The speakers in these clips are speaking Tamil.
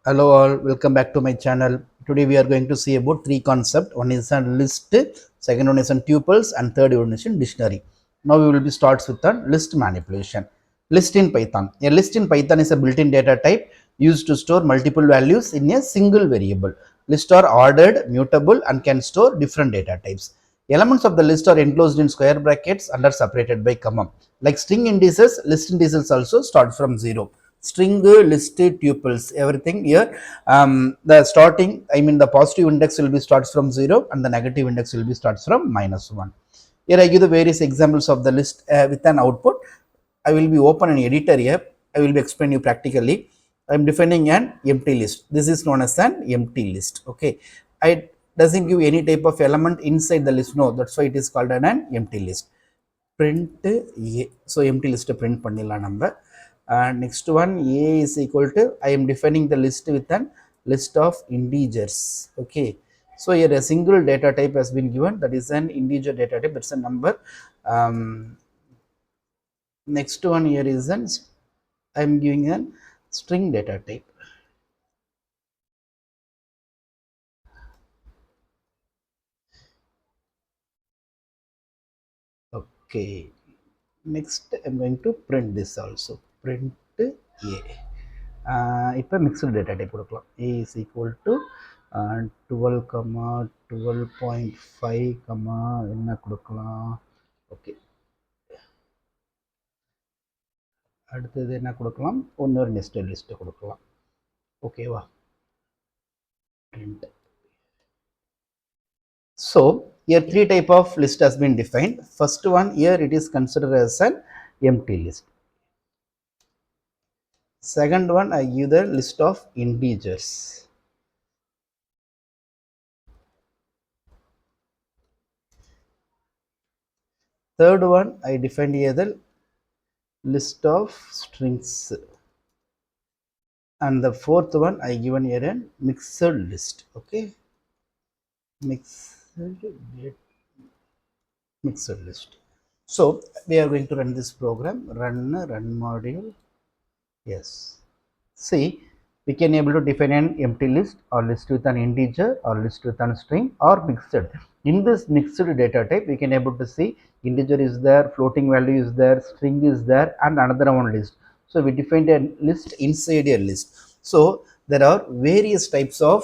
Hello all, welcome back to my channel. Today we are going to see about three concepts. One is a list, second one is on tuples, and third one is in dictionary. Now we will be starts with the list manipulation. List in Python. A list in Python is a built-in data type used to store multiple values in a single variable. Lists are ordered, mutable, and can store different data types. Elements of the list are enclosed in square brackets and are separated by comma. Like string indices, list indices also start from 0. String, list, tuples, everything here. The starting, I mean the positive index will be starts from 0 and the negative index will be starts from -1. Here I give the various examples of the list with an output. I will be open an editor here. I will be explain you practically. I am defining an empty list. This is known as an empty list. Okay. I doesn't give any type of element inside the list. No, that's why it is called an empty list. Print A. So empty list print pannila number. And next one, A is equal to, I am defining the list with an list of integers. Okay. So here a single data type has been given, that is an integer data type, it's a number. Next one here is an, I am giving an string data type. Okay. Next I am going to print this also. Print A. இப்போ மிக்சடு டேட்டா டைப் கொடுக்கலாம். A is equal to 12, 12.5, என்ன கொடுக்கலாம். ஓகே, அடுத்தது என்ன கொடுக்கலாம், இன்னொரு நெஸ்டட் லிஸ்ட் கொடுக்கலாம். ஓகேவா. So here three type of list has been defined. First one, here it is considered as an empty list. Second one, I give the list of integers. Third one, I defined here the list of strings. And the fourth one, I given here a mixed list. Okay, mixed list. So we are going to run this program. Run module. Yes. See, we can able to define an empty list or list with an integer or list with an string or mixed. In this mixed data type, we can able to see integer is there, floating value is there, string is there, and another one list. So we defined a list inside a list. So there are various types of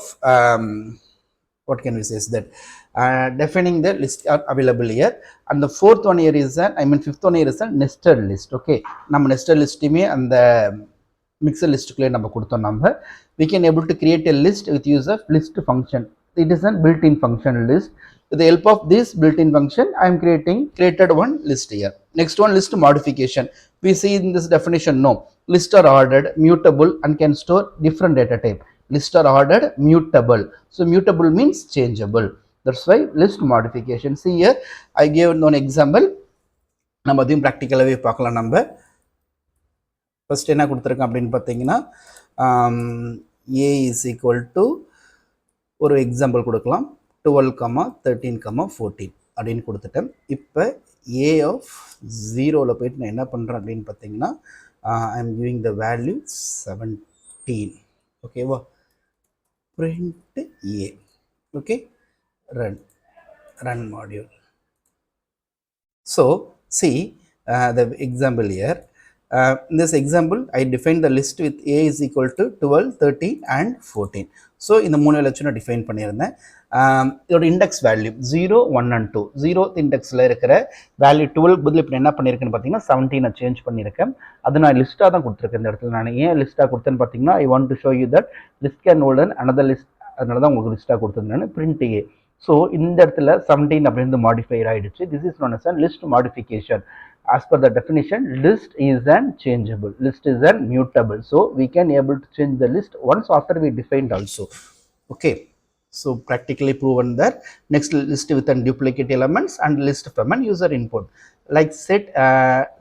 what can we say is that defining the list are available here. And the fourth one here is an, I mean fifth one here is a nested list. Okay, நம்ம nested list me and the mixed list குள்ளே நம்ம கொடுத்தோம். நம்ம we can able to create a list with use of list function. It is a built-in function list. With the help of this built-in function, I am created one list here. Next one, list modification. We see in this definition, no, list are ordered, mutable, and can store different data type. List are ordered, mutable. So mutable means changeable. That's why list modification. See here, I gave one example. நம்ம அதையும் ப்ராக்டிக்கலாகவே பார்க்கலாம். நம்ம ஃபர்ஸ்ட் என்ன கொடுத்துருக்கேன் அப்படின்னு பார்த்தீங்கன்னா, A is equal to ஒரு எக்ஸாம்பிள் கொடுக்கலாம், 12, 13, 14 அப்படின்னு கொடுத்துட்டேன். இப்போ A of 0ல் போயிட்டு நான் என்ன பண்ணுறேன் அப்படின்னு பார்த்தீங்கன்னா, I am giving the value 17. ஓகேவா. Print A. Okay, run module. So see the example here. In this example, I define the list with A is equal to 12, 13 and 14. So இந்த மூணு லட்சம் நான் டிஃபைன் பண்ணியிருந்தேன். இதோட இண்டெக்ஸ் வேல்யூ 0, 1 and 2. 0th இண்டெக்ஸில் இருக்கிற வேல்யூ 12 பதில் இப்போ என்ன பண்ணியிருக்கேன்னு பார்த்தீங்கன்னா 17 சேஞ்ச் பண்ணியிருக்கேன். அது நான் லிஸ்ட்டாக தான் கொடுத்துருக்கேன். இந்த இடத்துல நான் ஏன் லிஸ்ட்டாக கொடுத்தேன்னு பார்த்தீங்கன்னா, I want to show you that list can hold and another list. அதனால தான் உங்களுக்கு லிஸ்ட்டாக கொடுத்துருந்தேன். பிரிண்ட் ஏ. ஸோ இந்த இடத்துல 17 அப்படின்னு மாடிஃபைர் ஆகிடுச்சு. This is known as a list modification. As per the definition, list is an changeable, list is an mutable. So we can able to change the list once after we defined also. Okay, so practically proven that. Next, list with an duplicate elements and list from an user input. Like set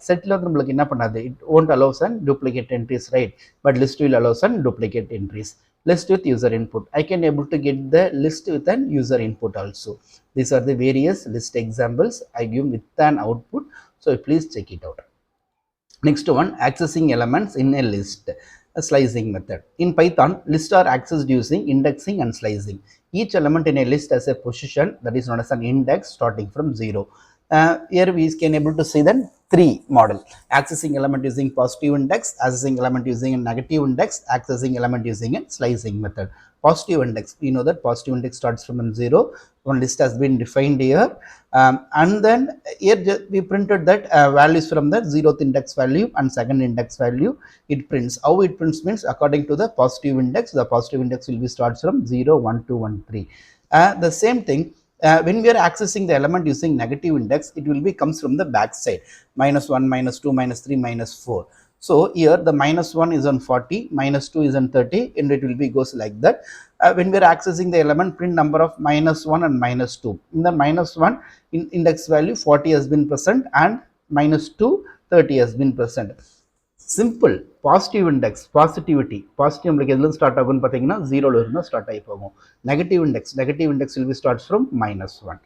setல நம்மளுக்கு என்ன பண்ணாது, it won't allow some duplicate entries, right? But list will allow some duplicate entries. List with user input, I can able to get the list with an user input also. These are the various list examples I give with an output. So please check it out. Next one, accessing elements in a list. slicing method. In Python, lists are accessed using indexing and slicing. Each element in a list has a position that is known as an index starting from 0. Here we can able to see the 3 model: accessing element using positive index, accessing element using a negative index, accessing element using a slicing method. Positive index, we know that positive index starts from 0. One list has been defined here, and then here we printed that values from the 0th index value and 2nd index value. It prints. How it prints means according to the positive index. The positive index will be starts from 0, 1, 2, 1, 3. The same thing, when we are accessing the element using negative index, it will be comes from the back side: -1, -2, -3, -4. So here the -1 is on 40, -2 is on 30, and it will be goes like that. When we are accessing the element, print number of -1 and -2. In the -1 index value 40 has been present, and -2 30 has been present. Simple. Positive index, positivity, positive நம்மளுக்கு எதுல ஸ்டார்ட் ஆகும்னு பாத்தீங்கன்னா 0 ல இருந்து ஸ்டார்ட் ஆகி போகும். Negative index will be starts from -1.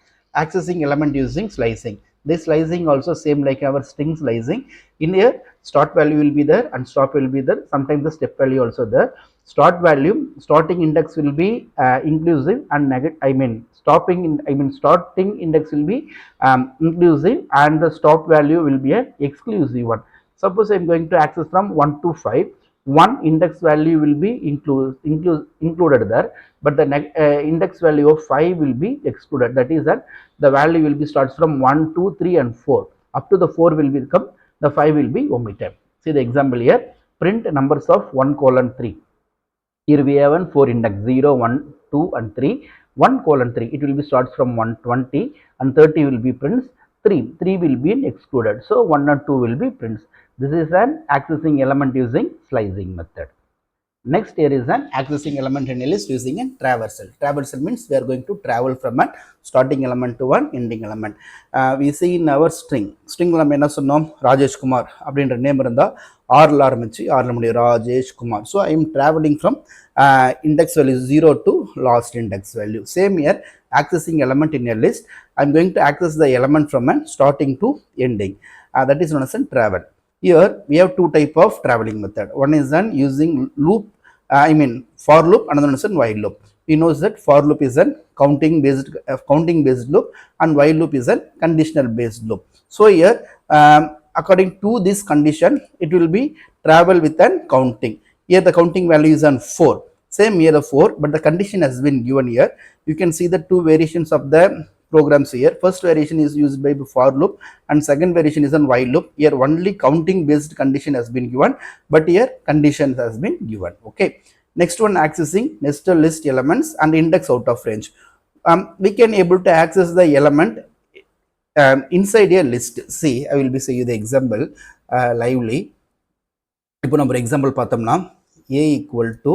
Accessing element using slicing. This slicing also same like our string slicing. In here start value will be there and stop will be there. Sometimes the step value also there. Start value, starting index will be inclusive, and starting index will be inclusive, and the stop value will be an exclusive one. Suppose I am going to access from 1 to 5, one index value will be included there, but the index value of 5 will be excluded. That is that the value will be starts from 1, 2, 3 and 4. Up to the 4 will become, the 5 will be omitted. See the example here: print numbers of 1:3. Here we have 4 index: 0, 1, 2 and 3. 1:3, it will be starts from 120, and 30 will be prints. 3 will be excluded, so 1 and 2 will be prints. This is an accessing element using slicing method. Next, here is an accessing element in a list using a traversal. Traversal means we are going to travel from a starting element to one ending element. We see in our string நம்ம என்ன சொன்னோம்? ராஜேஷ் குமார் அப்படின்ற நேம் இருந்தா ஆர்ல ஆரம்பிச்சு ஆர்ல முடியும் Rajesh Kumar. So I am traveling from index value 0 to last index value. Same here, accessing element in a list, I am going to access the element from a starting to ending. That is known as a travel. Here we have two type of traveling method. One is an using loop, for loop, another one is a while loop. We know that for loop is a counting based loop, and while loop is a conditional based loop. So here according to this condition, it will be travel with an counting. Here the counting value is on 4. Same here the 4, but the condition has been given here. You can see the two variations of the programs here. First variation is used by for loop, and second variation is on while loop. Here only counting based condition has been given, but here conditions has been given. Okay. Next one, accessing nested list elements and index out of range. We can able to access the element inside a list. See, I will be saying you the example lively. இப்போ நம்ம ஒரு எக்ஸாம்பிள் பார்த்தோம்னா a equal to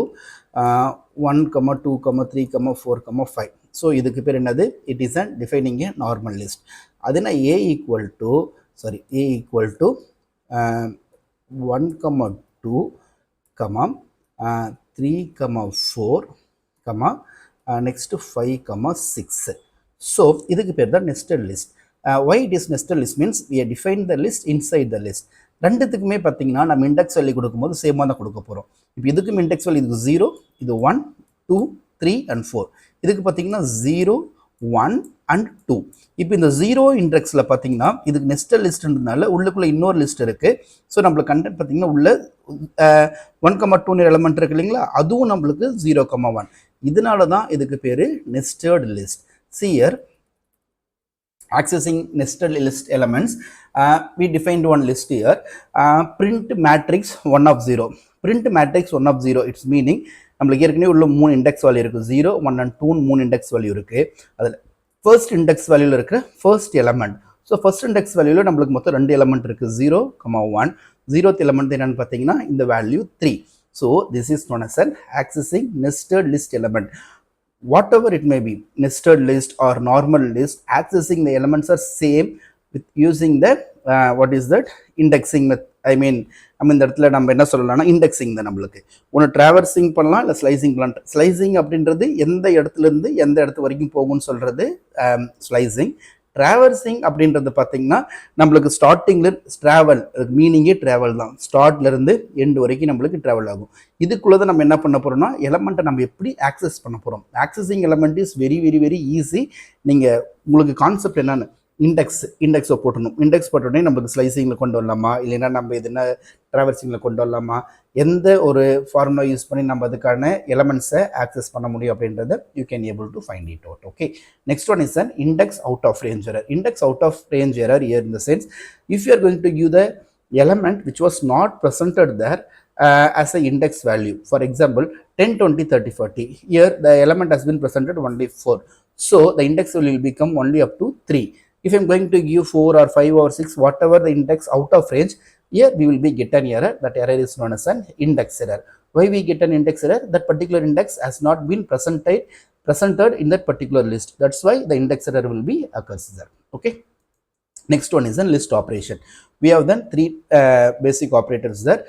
1, 2, 3, 4, 5. ஸோ இதுக்கு பேர் என்னது? It is and defining A normal list. அதுனா a equal to 1, 2, 3, 4, next 5, 6. So இதுக்கு பேர் தான் nested list. why it is nested list means we have defined the list inside the list. ரெண்டுத்துக்குமே பார்த்தீங்கன்னா நம்ம இண்டெக்ஸ் வேல்யூ கொடுக்கும்போது சேமாக தான் கொடுக்க போகிறோம். இப்போ இதுக்கும் இண்டெக்ஸ் வேல்யூ இதுக்கு 0, இது 1, 2, 3 and 4. இதுக்கு பார்த்தீங்கன்னா 0, 1 and 2. இப்போ இந்த 0 இண்டெக்ஸில் பார்த்தீங்கன்னா இதுக்கு நெஸ்டட் லிஸ்ட்ன்றதுனால உள்ளுக்குள்ளே இன்னொரு லிஸ்ட் இருக்குது. ஸோ நம்மளுக்கு கண்டென்ட் பார்த்தீங்கன்னா உள்ள 1, 2 எலமெண்ட் இருக்கு இல்லைங்களா, அதுவும் நம்மளுக்கு 0, 1. இதனால தான் இதுக்கு பேர் nested list. See here, accessing nested list elements, we defined one list here. Print matrix 1 of 0. Print matrix 1 of 0, it's meaning நம்மளுக்கு ஏற்கனவே உள்ள 3 இண்டெக்ஸ் வேல்யூ இருக்கு. 0, 1 and 2 3 இண்டெக்ஸ் வேல்யூ இருக்கு. அதில் ஃபர்ஸ்ட் இண்டெக்ஸ் வேல்யூல இருக்கிற first element. So first index வேல்யூல நம்மளுக்கு மொத்தம் 2 எலமெண்ட் இருக்கு, 0, 1. 0th எலமெண்ட் என்னன்னு பார்த்தீங்கன்னா இந்த value 3. So this is known as an accessing nested list element. Whatever it may be, nested list or normal list, accessing the elements are same with using the what is that indexing method. இந்த இடத்துல நம்ம என்ன சொல்லலாம்னா இண்டெக்ஸிங் தான். நம்மளுக்கு ஒன்று ட்ராவர்சிங் பண்ணலாம், இல்லை ஸ்லைசிங் பண்ணலாம். ஸ்லைசிங் அப்படின்றது எந்த இடத்துல இருந்து எந்த இடத்து வரைக்கும் போகும்னு சொல்றது ஸ்லைசிங். ட்ராவர்சிங் அப்படின்றது பார்த்தீங்கன்னா நம்மளுக்கு ஸ்டார்டிங்கில் ட்ராவல் மீனிங்கே ட்ராவல் தான், ஸ்டார்ட்லேருந்து எண்டு வரைக்கும் நம்மளுக்கு ட்ராவல் ஆகும். இதுக்குள்ளே தான் நம்ம என்ன பண்ண போகிறோம்னா எலமெண்ட்டை நம்ம எப்படி ஆக்சஸ் பண்ண போகிறோம். Accessing element is very very very easy. நீங்கள் உங்களுக்கு கான்செப்ட் என்னென்னு இண்டெக்ஸை போட்டணும். இண்டெக்ஸ் போட்டோடனே நம்மளுக்கு ஸ்லைசிங்கில் கொண்டு வரலாமா, இல்லைன்னா நம்ம இது என்ன ட்ராவர்சிங்கில் கொண்டு வரலாமா, எந்த ஒரு ஃபார்முலா யூஸ் பண்ணி நம்ம அதுக்கான எலமெண்ட்ஸை ஆக்சஸ் பண்ண முடியும் அப்படின்றத you can able to find it out. Okay, next one is an index out of range error. Index out of range error here in the sense, if you are going to give the element which was not presented there as a index value, for example 10 20 30 40, here the element has been presented only 4, so the index will become only up to 3. If I am going to give 4 or 5 or 6, whatever the index out of range, here we will be get an error. That error is known as an index error. Why we get an index error? That particular index has not been presented in that particular list. That's why the index error will be occurs there. Okay, next one is a list operation. We have then three basic operators there.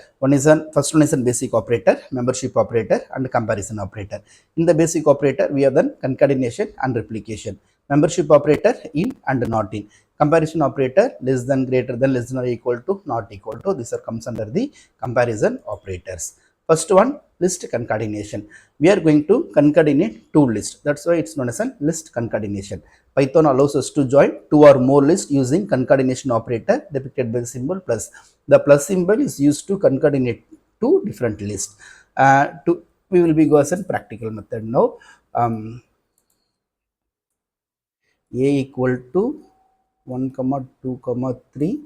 First one is a basic operator, membership operator, and comparison operator. In the basic operator we have then concatenation and replication. Membership operator in and not in. Comparison operator less than, greater than, less than or equal to, not equal to. These are comes under the comparison operators. First one, list concatenation. We are going to concatenate two lists. That's why it's known as a list concatenation. Python allows us to join two or more lists using concatenation operator depicted by the symbol plus. The plus symbol is used to concatenate two different lists. We will be going as a practical method now. A equal to 1, 2, 3,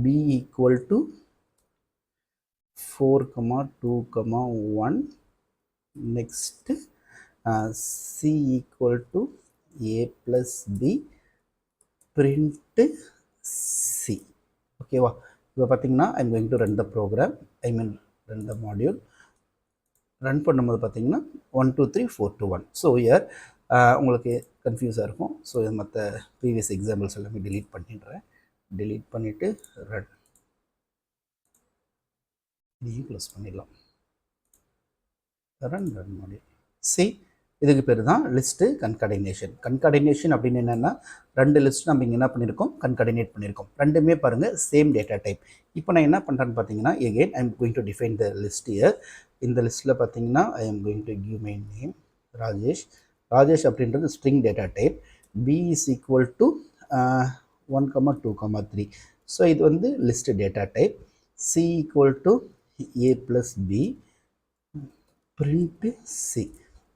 B equal to 4, 2, 1, next C equal to A plus B, print C. Okay, இப்போ பார்த்தீங்கன்னா I am going to run the program, run the module. Run பண்ணும்போது பார்த்தீங்கன்னா 1 2 3 4 2 1. ஸோ இயர் உங்களுக்கு கன்ஃபியூஸாக இருக்கும். ஸோ இது மற்ற ப்ரீவியஸ் எக்ஸாம்பிள்ஸ் எல்லாமே delete பண்ணிவிட்டு ரன் இதையும் க்ளோஸ் பண்ணிடலாம். Run module. சி, இதுக்கு பேர் தான் லிஸ்ட்டு கன்கார்டினேஷன். கன்கார்டினேஷன் அப்படின்னு என்னென்னா ரெண்டு லிஸ்ட் நம்ம இங்கே என்ன பண்ணியிருக்கோம், கன்கார்டினேட் பண்ணியிருக்கோம். ரெண்டுமே பாருங்கள் சேம் டேட்டா டைப். இப்போ நான் என்ன பண்ணுறேன்னு பார்த்தீங்கன்னா again I am going to define the list here. இந்த லிஸ்ட்டில் பார்த்தீங்கன்னா I am going to give my name Rajesh அப்படின்றது string data type. B is equal to 1, 2, 3. So இது வந்து list data type. C equal to A plus B, print C.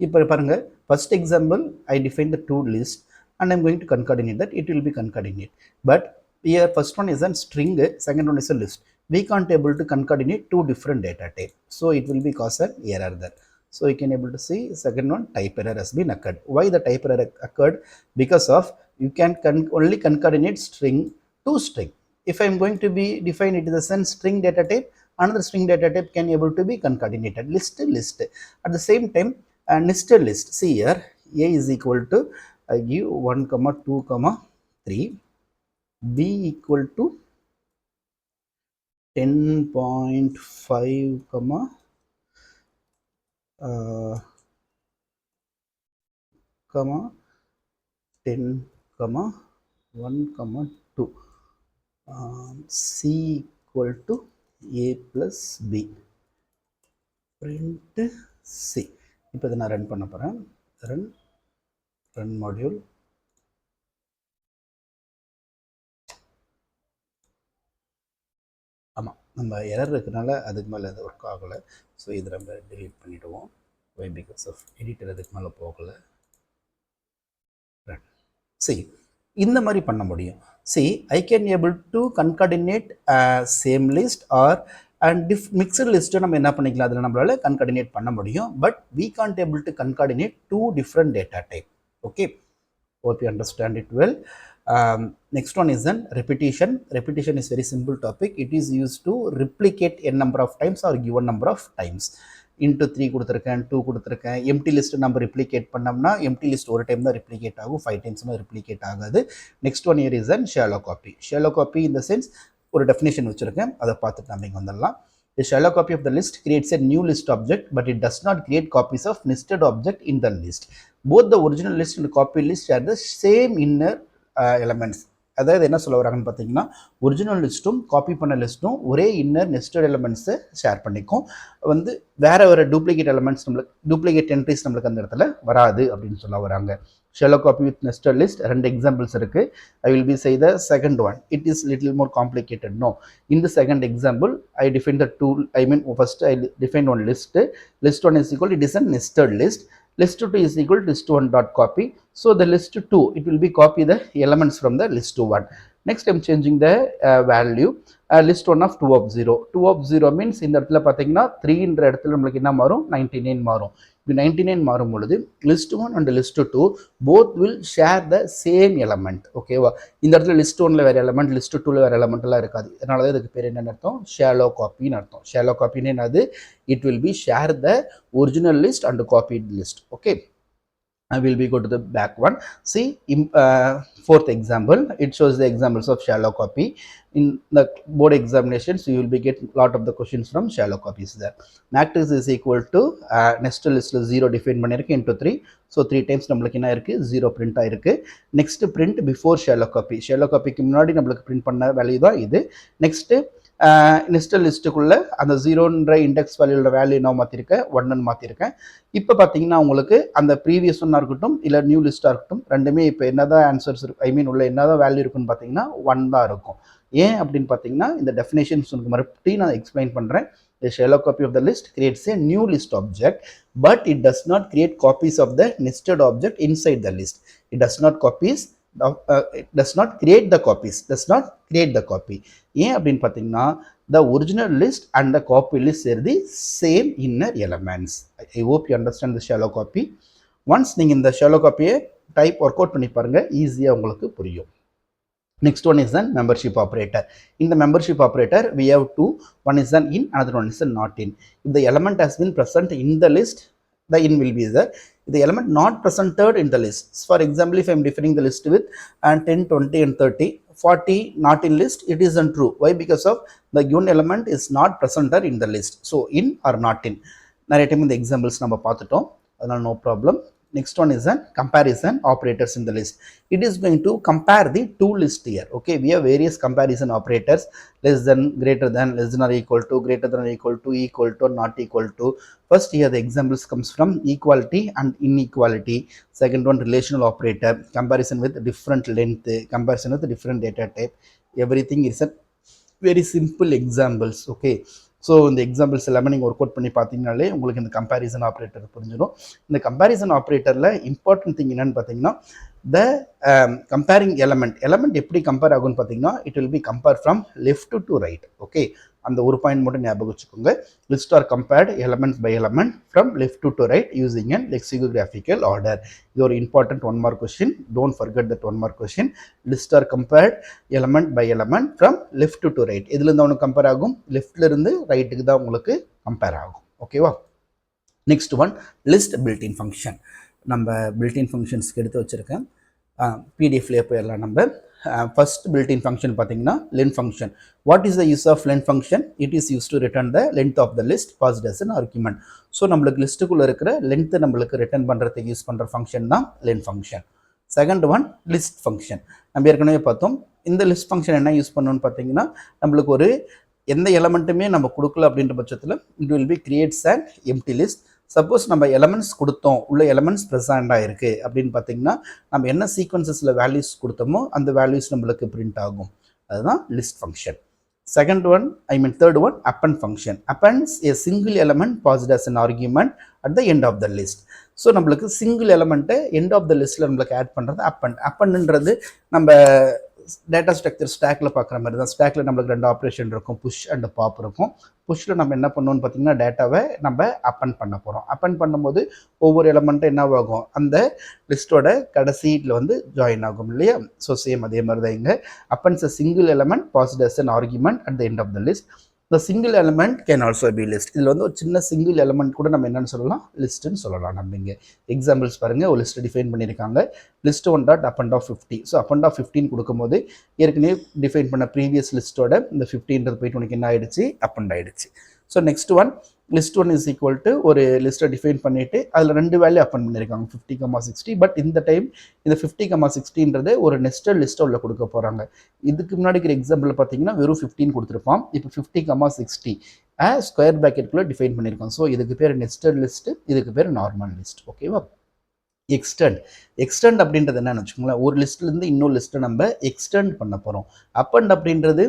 இப்போ பாருங்க, first example I define the two list and I am going to concatenate that. It will be concatenate, but here first one is a string, second one is a list. We can't able to concatenate two different data type, so it will be cause an error there. So you can able to see second one, type error has been occurred. Why the type error occurred? Because of you can only concatenate string to string. If I am going to be define it as a string data type, another string data type can able to be concatenated. List at the same time nested list. See here, A is equal to I give 1, 2, 3, B equal to 10.5, 10, 1, 2. C equal to A plus B, print C. இப்போ இதை நான் ரன் பண்ண போகிறேன். Run module. ஆமாம், நம்ம எரர் இருக்கிறனால அதுக்கு மேலே அது ஒர்க் ஆகலை. ஸோ இதை நம்ம delete பண்ணிவிடுவோம். வை பிகாஸ் ஆஃப் எடிட்டர் அதுக்கு மேலே போகலை. ரன். சரி, இந்த மாதிரி பண்ண முடியும். See, I can able to concatenate same list or and if mixed list நம்ம என்ன பண்ணிக்கலாம், அதில் நம்மளால concatenate பண்ண முடியும். But we can't able to concatenate two different data type. Okay, hope you understand it well. Next one is then repetition. Repetition is very simple topic. It is used to replicate n number of times or given number of times. Into 3 கொடுத்துருக்கேன், 2 கொடுத்துருக்கேன். எம்டி லிஸ்ட் நம்ம ரிப்ளிகேட் பண்ணோம்னா எம்டி லிஸ்ட் ஒரு டைம் தான் ரிப்ளிகேட் ஆகும், 5 டைம்ஸ்லாம் ரிப்ளிகேட் ஆகாது. Next one year is an shallow copy. Shallow copy இந்த சென்ஸ் ஒரு டெஃபினேஷன் வச்சுருக்கேன், அதை பார்த்துட்டு நம்ம இங்கே வந்துடலாம். The shallow copy of the list creates a new list object, but it does not create copies of nested object in the list. Both the original list and the copy list share the same inner elements. அதாவது என்ன சொல்ல வராங்கன்னு பார்த்தீங்கன்னா, ஒரிஜினல் லிஸ்ட்டும் காப்பி பண்ண லிஸ்ட்டும் ஒரே இன்னர் நெஸ்டட் எலமெண்ட்ஸை ஷேர் பண்ணிக்கும். வேற ஒரு டூப்ளிகேட் எலமெண்ட்ஸ் நம்மளுக்கு டூப்ளிகேட் என்ட்ரிஸ் நம்மளுக்கு அந்த இடத்துல வராது அப்படின்னு சொல்ல வராங்க. Shallow copy with nested list, ரெண்டு எக்ஸாம்பிள்ஸ் இருக்கு. I will be say the second one. It is little more complicated. No, in the second example, I define the tool. I mean, first I define one list. List 1 is equal. It is a nested list. List 2 is equal to list 1 dot copy. So the list 2, it will be copy the elements from the list 1. Next, I'm changing the value. List 1 of 2 of 0. 2 of 0 means இந்த இடத்துல பார்த்தீங்கன்னா 3 என்ற இடத்துல நம்மளுக்கு என்ன மாறும், 99 மாறும். இப்படி 99 மாறும் பொழுது list 1 and list 2 both will share the same element. ஓகேவா? இந்த இடத்துல லிஸ்ட் 1ல வேறு எலமெண்ட், லிஸ்ட் 2ல வேறு எலமெண்ட் எல்லாம் இருக்காது. அதனால தான் இதுக்கு பேர் என்னன்னு அர்த்தம், ஷாலோ காப்பின்னு அர்த்தம். ஷாலோ காப்பின்னு என்னது, it will B share the original list and copied list. Okay, I will be go to the back one. See, fourth example, it shows the examples of shallow copy. In the board examinations, you will be get lot of the questions from shallow copies there. Matrix is equal to nested list 0 define பண்ணிருக்கு into 3. So 3 times நம்மளுக்கு என்ன இருக்கு, 0 print ஆயிருக்கு. Next print before shallow copy. Shallow copyக்கு முன்னாடி நம்மளுக்கு print பண்ண வேல்யூ தான் இது. Next நெஸ்டட் லிஸ்ட்டுக்குள்ள அந்த 0ன்ற இண்டெக்ஸ் வேல்யூட வேல்யூ என்ன மாற்றிருக்கேன், 1ன்னு மாற்றிருக்கேன். இப்போ பார்த்தீங்கன்னா உங்களுக்கு அந்த ப்ரீவியஸ் ஒன்னாக இருக்கட்டும் இல்லை நியூ லிஸ்ட்டாக இருக்கட்டும், ரெண்டுமே இப்போ என்னதான் ஆன்சர்ஸ் இருக்கு, ஐ மீன் உள்ள என்னதான் வேல்யூ இருக்குன்னு பார்த்தீங்கன்னா 1 தான் இருக்கும். ஏன் அப்படின்னு பார்த்தீங்கன்னா இந்த டெஃபினேஷன்ஸ் உங்களுக்கு மறுபடியும் நான் எக்ஸ்பிளைன் பண்ணுறேன். The shallow copy of the list creates a new list object, but it does not create copies of the nested object inside the list. It does not it does not create the copies. ஏன் அப்படின்னு பார்த்தீங்கன்னா the original list and the copy list are the same inner elements. I hope you understand the shallow copy. Once நீங்கள் இந்த shallow copy-யை டைப் ஒர்க் அவுட் பண்ணி பாருங்க, ஈஸியாக உங்களுக்கு புரியும். Next one is an membership operator. In the membership operator, we have two. One is an in, another one is a not in. If the element has been present in the list, the in will be there. If the element not presented in the list, for example, if I am defining the list with 10, 20 and 30, 40 not in list, it is untrue. Why? Because of the given element is not presented in the list. So in or not in. Narrative in the examples நம்ம பார்த்துட்டோம், அதனால no problem. Next one is a comparison operators in the list. It is going to compare the two lists here. Okay, we have various comparison operators: less than, greater than, less than or equal to, greater than or equal to, not equal to. First here the examples comes from equality and inequality. Second one relational operator, comparison with different length, comparison with different data type. Everything is a very simple examples. Okay, so இந்த எக்ஸாம்பிள்ஸ் எல்லாமே நீங்கள் ஒர்க் அவுட் பண்ணி பார்த்தீங்கனாலே உங்களுக்கு இந்த கம்பேரிசன் ஆப்ரேட்டர் புரிஞ்சிடும். இந்த கம்பேரிசன் ஆப்ரேட்டரில் இம்பார்ட்டன்ட் திங் என்னன்னு பார்த்தீங்கன்னா, த கம்பேரிங் எலமெண்ட் எப்படி கம்பேர் ஆகும்னு பார்த்தீங்கன்னா, it will be compare from left to right. Okay, அந்த ஒரு பாயிண்ட் மட்டும் ஞாபகம் வச்சுக்கோங்க. List are compared element by element from left to right using an lexicographical order. இது ஒரு important 1 mark question. Don't forget that 1 mark question. List are compared element by element from left to right. எதுலேருந்து அவனுக்கு கம்பேர் ஆகும், லெஃப்ட்ல இருந்து ரைட்டுக்கு தான் உங்களுக்கு கம்பேர் ஆகும். ஓகேவா? Next one, list builtin function. நம்ம பில்டின் ஃபங்க்ஷன்ஸ்க்கு எடுத்து வச்சுருக்கேன், பிடிஎஃப்லேயே போயிடலாம். நம்ம ஃபர்ஸ்ட் built-in function பார்த்தீங்கன்னா length function. What is the use of length function? It is used to return the length of the list passed as an argument. So நம்மளுக்கு லிஸ்ட்டுக்குள்ளே இருக்கிற லென்த்தை நம்மளுக்கு ரிட்டர்ன் பண்ணுறதுக்கு யூஸ் பண்ணுற ஃபங்க்ஷன் தான் length function. Second one list function. நம்ம ஏற்கனவே பார்த்தோம். இந்த லிஸ்ட் ஃபங்க்ஷன் என்ன யூஸ் பண்ணணும்னு பார்த்தீங்கன்னா, நம்மளுக்கு ஒரு எந்த எலமெண்ட்டுமே நம்ம கொடுக்கல அப்படின்ற பட்சத்தில் it will be creates and empty list. Suppose நம்ம எலமெண்ட்ஸ் கொடுத்தோம், உள்ள எலமெண்ட்ஸ் ப்ரெசென்டாக இருக்குது அப்படின்னு பார்த்தீங்கன்னா, நம்ம என்ன சீக்வன்சஸில் வேல்யூஸ் கொடுத்தோமோ அந்த வேல்யூஸ் நம்மளுக்கு பிரிண்ட் ஆகும். அதுதான் list function. Third one append function. appends a single element passed as an argument at the end of the list. So நம்மளுக்கு சிங்கிள் எலமெண்ட்டை எண்ட் ஆஃப் த லிஸ்ட்டில் நம்மளுக்கு ஆட் பண்ணுறது அப்பண்ட்ன்றது நம்ம டேட்டா ஸ்ட்ரக்சர் ஸ்டாக்ல பார்க்குற மாதிரி தான். ஸ்டாக்ல நம்மளுக்கு 2 ஆப்ரேஷன் இருக்கும், புஷ் அண்ட் பாப் இருக்கும். புஷ்ல நம்ம என்ன பண்ணோம்னு பார்த்தீங்கன்னா, டேட்டாவை நம்ம அப்பன் பண்ண போகிறோம். அப்பன் பண்ணும்போது ஒவ்வொரு எலமெண்ட்டும் என்ன ஆகும், அந்த லிஸ்ட்டோட கடைசியில் வந்து ஜாயின் ஆகும் இல்லையா? ஸோ சேம் அதே மாதிரி தான் இங்கே offence a single element passed as an argument at the end of the list. The single element can also be list. இதில் வந்து ஒரு சின்ன சிங்கிள் எலமெண்ட் கூட நம்ம என்னன்னு சொல்லலாம், லிஸ்ட்டுன்னு சொல்லலாம். நம்ம இங்கே எக்ஸாம்பிள்ஸ் பாருங்கள், ஒரு லிஸ்ட் டிஃபைன் பண்ணியிருக்காங்க. List 1 dot append of 50. So append of 15 கொடுக்கும்போது ஏற்கனவே டிஃபைன் பண்ண ப்ரீவியஸ் லிஸ்ட்டோட இந்த 15ன்றது போயிட்டு உனக்கு என்ன ஆயிடுச்சு, append ஆயிடுச்சு. So next one list 1 is equal to ஒரு லிஸ்ட்டை டிஃபைன் பண்ணிட்டு அதில் ரெண்டு வேல்யூ அப்பன் பண்ணியிருக்காங்க 50,60. பட் இந்த டைம் இந்த 50,60ன்றது ஒரு நெஸ்டட் லிஸ்ட்டை உள்ள கொடுக்க போகிறாங்க. இதுக்கு முன்னாடி இருக்கிற எக்ஸாம்பிள் பார்த்தீங்கன்னா வெறும் 15 கொடுத்துருப்பான். இப்போ 50,60 ஸ்கொயர் ப்ராக்கெட்குள்ளே டிஃபைன் பண்ணியிருக்கோம். ஸோ இதுக்கு பேர் நெஸ்டட் லிஸ்ட்டு, இதுக்கு பேர் நார்மல் லிஸ்ட். ஓகேவா? எக்ஸ்டெண்ட் அப்படின்றது என்னன்னு வச்சுக்கோங்களேன், ஒரு லிஸ்ட்லேருந்து இன்னொரு லிஸ்ட்டை நம்ம எக்ஸ்டெண்ட் பண்ண போகிறோம். அப்பண்ட் அப்படின்றது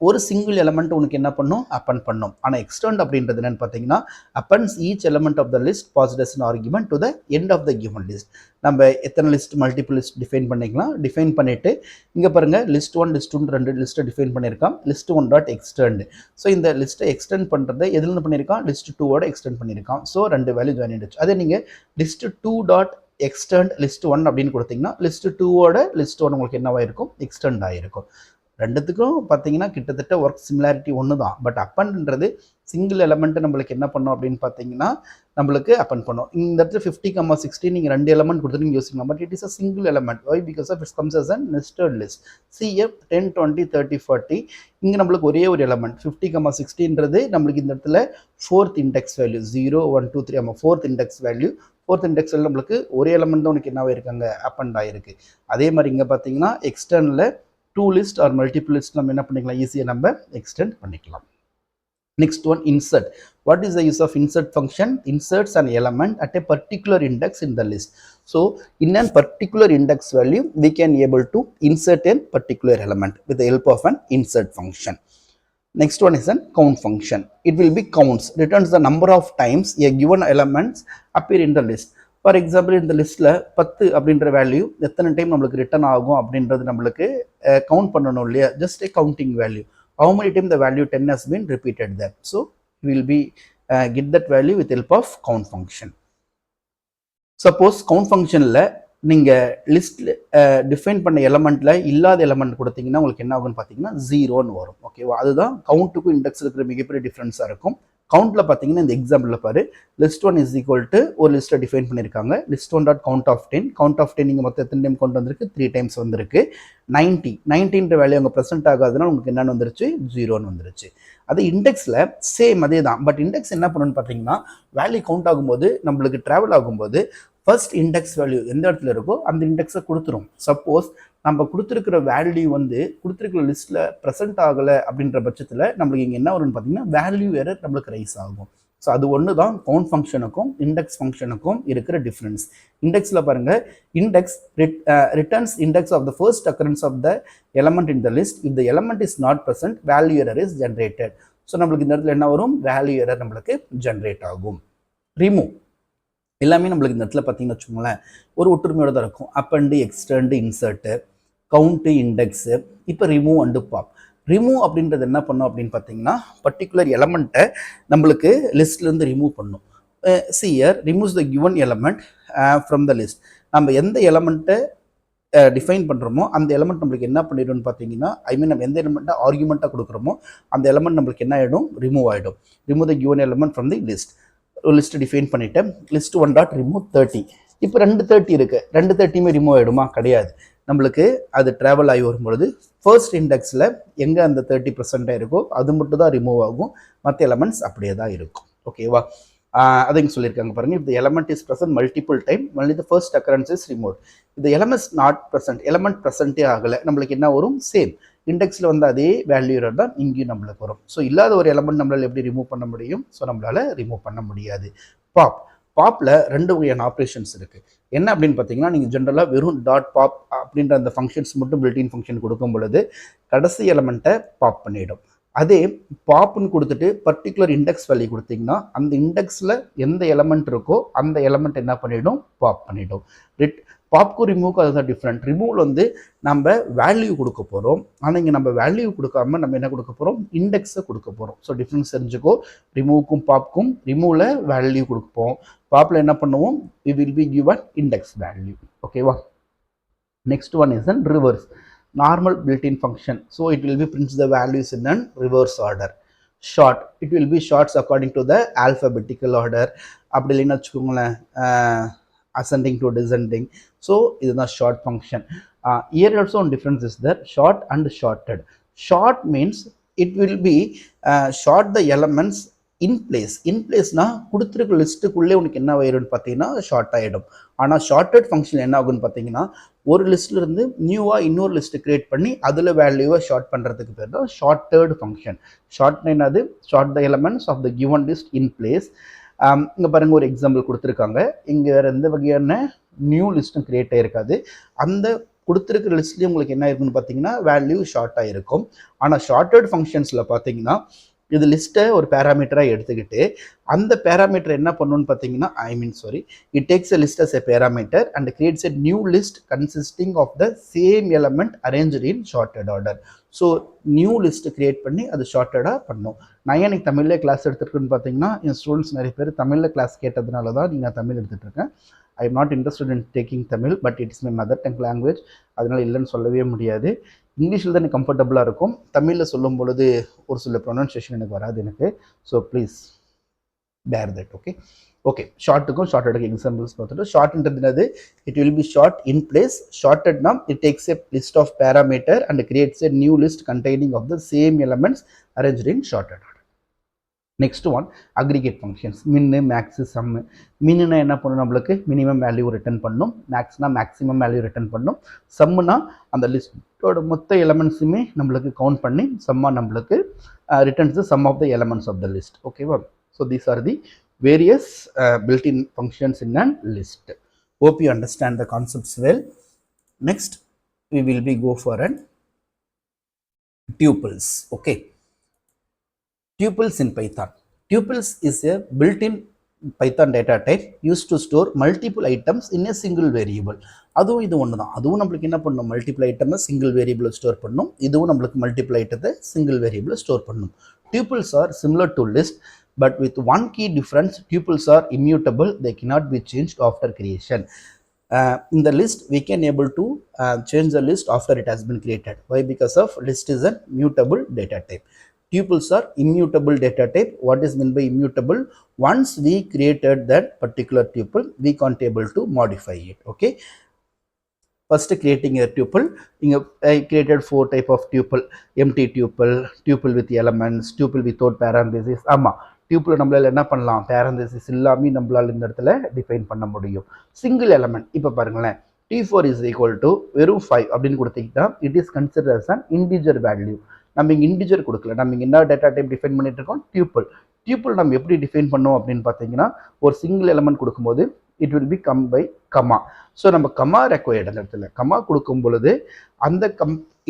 ஒரு சிங்கிள் எலமெண்ட் உனக்கு என்ன பண்ணும், அப்பன் பண்ணும். ஆனால் எக்ஸ்டெண்ட் அப்படின்றது என்னன்னு பார்த்தீங்கன்னா, appends each element of the list passed as an argument to the end of the given list. நம்ம எத்தனை லிஸ்ட் மல்டிபிள் லிஸ்ட் டிஃபைன் பண்ணிக்கலாம். டிஃபைன் பண்ணிட்டு இங்கே பாருங்க லிஸ்ட் 1 லிஸ்ட் 2 ரெண்டு லிஸ்ட்டை டிஃபைன் பண்ணியிருக்கான். List 1 dot extend. ஸோ இந்த லிஸ்ட்டை எக்ஸ்டெண்ட் பண்ணுறதை எதுலேருந்து பண்ணியிருக்கான், லிஸ்ட் 2ஓட எக்ஸ்டெண்ட் பண்ணியிருக்கான். ஸோ ரெண்டு வேல்யூ ஜாயின் ஆயிடுச்சு. அதே நீங்கள் லிஸ்ட் 2 டாட் எக்ஸ்டெண்ட் லிஸ்ட் 1 அப்படின்னு கொடுத்தீங்கன்னா லிஸ்ட் 2ஓட லிஸ்ட் 1 உங்களுக்கு என்னவா இருக்கும், எக்ஸ்டெண்ட் ஆகிருக்கும். ரெண்டுத்துக்கும் பார்த்தீங்கன்னா கிட்டத்தட்ட ஒர்க் சிமிலாரிட்டி ஒன்று தான். பட் அப்பன்றது சிங்கிள் எலமெண்ட்டு நம்மளுக்கு என்ன பண்ணோம் அப்படின்னு பார்த்தீங்கன்னா நம்மளுக்கு அப்பன் பண்ணோம். இந்த இடத்துல 50,60 நீங்கள் ரெண்டு எலமெண்ட் கொடுத்துட்டு நீங்கள் யோசிக்கலாம். But it is a single element. Why? Because of it's comes as a nested list. CF 10, 20, 30, 40 இங்கே நம்மளுக்கு ஒரே ஒரு எலமெண்ட் 50,60ன்றது நம்மளுக்கு இந்த இடத்துல ஃபோர்த் இண்டெக்ஸ் வேல்யூ 0, 1, 2, 3 ஆமாம் ஃபோர்த் இண்டெக்ஸ் வேல்யூ. ஃபோர்த் இண்டெக்ஸில் நம்மளுக்கு ஒரு எலமெண்ட் தான் உனக்கு என்னவா இருக்காங்க, அப்பண்ட் ஆகிருக்கு. அதே மாதிரி இங்கே பார்த்தீங்கன்னா எக்ஸ்டர்னில் 2 லிஸ்ட் ஆர் மல்டிபிள் லிஸ்ட் நம்ம என்ன பண்ணிக்கலாம், ஈஸியாக நம்ம எக்ஸ்டெண்ட் பண்ணிக்கலாம். Next one, insert. What is the use of insert function? Inserts an element at a particular index in the list. So in a particular index value we can able to insert a particular element with the help of an insert function. Next one is a count function. It will be counts, returns the number of times a given elements appear in the list. For example இந்த லிஸ்ட்டில் 10 அப்படின்ற வேல்யூ எத்தனை டைம் நம்மளுக்கு ரிட்டர்ன் ஆகும் அப்படின்றது நம்மளுக்கு கவுண்ட் பண்ணணும் இல்லையா, just A counting value. How many times the value 10 has been repeated there. So we will be get that value with help of count function. Suppose count functionல நீங்க லிஸ்ட் டிஃபைன் பண்ண எலமெண்ட்ல இல்லாத எலமெண்ட் கொடுத்தீங்கன்னா உங்களுக்கு என்ன ஆகும்னு பார்த்தீங்கன்னா 0ன்னு வரும். ஓகேவா? அதுதான் கவுண்ட்டுக்கும் இண்டெக்ஸ் இருக்கிற மிகப்பெரிய டிஃப்ரென்ஸாக இருக்கும். கவுண்ட்ல பார்த்தீங்கன்னா இந்த எக்ஸாம்பிளில் பாரு, லிஸ்ட் 1 இஸ் ஈக்குவல் டு ஒரு லிஸ்ட்டை டிஃபைன் பண்ணியிருக்காங்க. List 1 dot count of 10. Count of 10 நீங்கள் மொத்தம் எத்தனை டைம் கொண்டு வந்திருக்கு, 3 டைம்ஸ் வந்திருக்கு. 90ன்ற வேல்யூ அங்கே ப்ரெசென்ட் ஆகாதுன்னா உங்களுக்கு என்னென்னு வந்துருச்சு, 0ன்னு வந்துருச்சு. அது இண்டெக்ஸில் சேம் அதே தான். பட் இண்டெக்ஸ் என்ன பண்ணணும்னு பார்த்தீங்கன்னா வேல்யூ கவுண்ட் ஆகும்போது நம்மளுக்கு ட்ராவல் ஆகும்போது ஃபர்ஸ்ட் இண்டெக்ஸ் வேல்யூ எந்த இடத்துல இருக்கோ அந்த இண்டெக்ஸை கொடுத்துரும். சப்போஸ் நம்ம கொடுத்துருக்கிற வேல்யூ வந்து கொடுத்துருக்கிற லிஸ்ட்டில் ப்ரெசென்ட் ஆகலை அப்படின்ற பட்சத்தில் நம்மளுக்கு இங்கே என்ன வரும்னு பார்த்தீங்கன்னா வேல்யூ எரர் நம்மளுக்கு ரைஸ் ஆகும். ஸோ அது ஒன்று தான் கவுண்ட் ஃபங்க்ஷனுக்கும் இண்டெக்ஸ் ஃபங்க்ஷனுக்கும் இருக்கிற டிஃப்ரென்ஸ். இண்டெக்ஸில் பாருங்கள், index returns index of the first occurrence of the element in the list. If the element is not present value error is generated. So நம்மளுக்கு இந்த இடத்துல என்ன வரும், வேல்யூ எரர் நம்மளுக்கு ஜென்ரேட் ஆகும். ரிமூவ் எல்லாமே நம்மளுக்கு இந்த இடத்துல பார்த்தீங்கன்னு வச்சுக்கோங்களேன் ஒரு ஒற்றுமையோட தான் இருக்கும். அப்பண்டு, எக்ஸ்டெண்டு, இன்சர்ட்டு, கவுண்ட்டு, இண்டெக்ஸு. இப்போ ரிமூவ் அண்டு பாப். ரிமூவ் அப்படின்றது என்ன பண்ணும் அப்படின்னு பார்த்தீங்கன்னா பர்டிகுலர் எலமெண்ட்டை நம்மளுக்கு லிஸ்ட்லேருந்து ரிமூவ் பண்ணும். Shear removes the given element from the list. நம்ம எந்த எலமெண்ட்டை டிஃபைன் பண்ணுறோமோ அந்த எலமெண்ட் நம்மளுக்கு என்ன பண்ணிடும்னு பார்த்தீங்கன்னா நம்ம எந்த எலமெண்ட்டை ஆர்குமெண்ட்டாக கொடுக்குறோமோ அந்த எலமெண்ட் நம்மளுக்கு என்ன ஆகிடும், ரிமூவ் ஆகிடும். Remove the given element from the list. ஒரு லிஸ்ட்டு டிஃபைன் பண்ணிவிட்டேன். List 1 dot remove 30. இப்போ 230 இருக்குது. 230மே ரிமூவ் ஆகிடுமா, கிடையாது. நம்மளுக்கு அது ட்ராவல் ஆகி வரும்பொழுது ஃபர்ஸ்ட் இண்டெக்ஸில் எங்கே அந்த 30% இருக்கோ அது மட்டும் தான் ரிமூவ் ஆகும். மற்ற எலமெண்ட்ஸ் அப்படியே தான் இருக்கும். ஓகேவா? அதையும் சொல்லியிருக்காங்க பாருங்கள். if the element is present multiple time only the first occurrence is removed. if the element is not present, element ப்ரெசென்ட்டே ஆகலை, நம்மளுக்கு என்ன வரும், சேம் இண்டெக்ஸில் வந்து அதே வேல்யூ தான் இங்கேயும் நம்மளுக்கு வரும். ஸோ இல்லாத ஒரு எலமெண்ட் நம்மளால் எப்படி ரிமூவ் பண்ண முடியும், ஸோ நம்மளால் ரிமூவ் பண்ண முடியாது. பாப்பில் 2 வகையான ஆப்ரேஷன்ஸ் இருக்குது. என்ன அப்படின்னு பார்த்தீங்கன்னா நீங்கள் ஜென்ரலாக வெறும் டாட் பாப் அப்படின்ற அந்த ஃபங்க்ஷன்ஸ் மட்டும் பில்டின் ஃபங்க்ஷன் கொடுக்கும் பொழுது கடைசி எலமெண்ட்டை பாப் பண்ணிடும். அதே பாப்புன்னு கொடுத்துட்டு பர்டிகுலர் இண்டெக்ஸ் வேல்யூ கொடுத்தீங்கன்னா அந்த இண்டெக்ஸில் எந்த எலமெண்ட் இருக்கோ அந்த எலமெண்ட் என்ன பண்ணிடும், பாப் பண்ணிடும். பாப்க்கும் ரிமூவ்க்கும் அதுதான் டிஃப்ரெண்ட். ரிமூவில் வந்து நம்ம வேல்யூ கொடுக்க போகிறோம். ஆனால் இங்கே நம்ம வேல்யூ கொடுக்காம நம்ம என்ன கொடுக்க போகிறோம், இண்டெக்ஸை கொடுக்க போகிறோம். ஸோ டிஃப்ரென்ஸ் தெரிஞ்சுக்கோ. ரிமூவுக்கும் பாப்க்கும், ரிமூவில் வேல்யூ கொடுப்போம், பாப்பில் என்ன பண்ணுவோம், we will be given index value. ஓகேவா? Next one is an reverse. Normal built-in function. So it will be prints the values in an reverse order. Short. It will be shorts according to the alphabetical order. அப்படி இல்லைன்னு வச்சுக்கோங்களேன் ascending to descending. So இது தான் short function. Here also one difference is there, short and shorted. Short means it will be short the elements இன் பிளேஸ்னா கொடுத்துருக்க லிஸ்ட்டுக்குள்ளே உனக்கு என்ன ஆயிரும்னு பார்த்தீங்கன்னா ஷார்ட் ஆகிடும். ஆனால் ஷார்ட்டட் ஃபங்க்ஷன் என்ன ஆகுன்னு பார்த்தீங்கன்னா ஒரு லிஸ்ட்லேருந்து நியூவாக இன்னொரு லிஸ்ட்டு கிரியேட் பண்ணி அதில் வேல்யூவை ஷார்ட் பண்ணுறதுக்கு பேர் தான் ஷார்ட்டட் ஃபங்க்ஷன். ஷார்ட்னா என்னது? Sort the elements of the given list in place. இங்கே பாருங்கள் ஒரு எக்ஸாம்பிள் கொடுத்துருக்காங்க. இங்கே வேறு எந்த வகையான நியூ லிஸ்ட்டும் கிரியேட் ஆகிருக்காது. அந்த கொடுத்துருக்கிற லிஸ்ட்லேயும் உங்களுக்கு என்ன இருக்குன்னு பார்த்தீங்கன்னா வேல்யூ ஷார்ட்டாக இருக்கும். ஆனால் ஷார்ட்டட் ஃபங்க்ஷன்ஸில் பார்த்தீங்கன்னா இது லிஸ்ட்டை ஒரு பேராமீட்டராக எடுத்துக்கிட்டு அந்த பேராமீட்டர் என்ன பண்ணணும்னு பார்த்தீங்கன்னா it takes a list as a parameter and creates a new list consisting of the same element arranged in sorted order. So new list create பண்ணி அது ஷார்ட்டடாக பண்ணும். நான் ஏன் எனக்கு தமிழில் கிளாஸ் எடுத்துருக்குன்னு பார்த்தீங்கன்னா என் ஸ்டூடெண்ட்ஸ் நிறைய பேர் தமிழில் கிளாஸ் கேட்டதுனால தான் நீங்கள் தமிழ் எடுத்துகிட்டு இருக்கேன். I am not interested in taking Tamil, but it's my mother tongue language. அதனால் இல்லைன்னு சொல்லவே முடியாது. இங்கிலீஷில் தான் எனக்கு கம்ஃபர்டபுளாக இருக்கும். தமிழில் சொல்லும் பொழுது ஒரு சில ப்ரொனன்சியேஷன் எனக்கு வராது எனக்கு. So please bear that. Okay ஷார்ட்டுக்கும் ஷார்ட்டடுக்கும் எக்ஸாம்பிள்ஸ் பார்த்துட்டு ஷார்ட்ன்றது it will be sort in place. ஷார்ட்டட்னா it takes a list of parameter and creates a new list containing of the same elements arranged in sorted. Next one aggregate functions. Min max sum. மின்னுனா என்ன பண்ணணும்? நம்மளுக்கு மினிமம் வேல்யூ ரிட்டர்ன் பண்ணணும். மேக்ஸ்னா மேக்ஸிமம் வேல்யூ ரிட்டர்ன் பண்ணணும். சம்முனா அந்த லிஸ்ட்டோட மொத்த எலமெண்ட்ஸுமே நம்மளுக்கு கவுண்ட் பண்ணி சம்மா நம்மளுக்கு returns sum of the elements of the list. ஓகேவா? So these are the various built-in functions in a list. Hope you understand the concepts well. Next we will go for an tuples. Okay, tuples in Python. Tuples is a built-in Python data type used to store multiple items in a single variable. அதுவும் இது ஒன்று தான். அதுவும் நம்மளுக்கு என்ன பண்ணணும்? மல்டிபிள் ஐட்டமை சிங்கிள் வேரியபிள் ஸ்டோர் பண்ணணும். இதுவும் நம்மளுக்கு மல்டிபிள் ஐட்டத்தை சிங்கிள் வேரியபிள் ஸ்டோர் பண்ணணும். Tuples are similar to list, but with one key difference. Tuples are immutable. They cannot be changed after creation. In the list we can able to change the list after it has been created. Why? Because of list is a mutable data type. Tuples are immutable data type. What is meant by immutable? Once we created that particular tuple, we can't able to modify it. Okay, first creating a tuple. I created 4 type of tuple: empty tuple, tuple with elements, tuple without parenthesis. ஆமா, டியூப்பில் நம்மளால் என்ன பண்ணலாம்? பேரந்தசிஸ் இல்லாமல் நம்மளால் இந்த இடத்துல டிஃபைன் பண்ண முடியும். Single element. இப்போ பாருங்களேன், T4 is equal to வெறும் 5 அப்படின்னு கொடுத்தீங்கன்னா it is consider as an integer value. நம்ம இங்கே இன்டிஜர் கொடுக்கல, நம்ம இங்கே என்ன டேட்டா டைப் டிஃபைன் பண்ணிட்டு இருக்கோம்? டியூப்பிள் நம்ம எப்படி டிஃபைன் பண்ணோம் அப்படின்னு பார்த்தீங்கன்னா ஒரு சிங்கிள் எலமெண்ட் கொடுக்கும்போது it will be come by comma. So நம்ம கமா ரெக்வயர்ட் அந்த இடத்துல கமா கொடுக்கும் பொழுது அந்த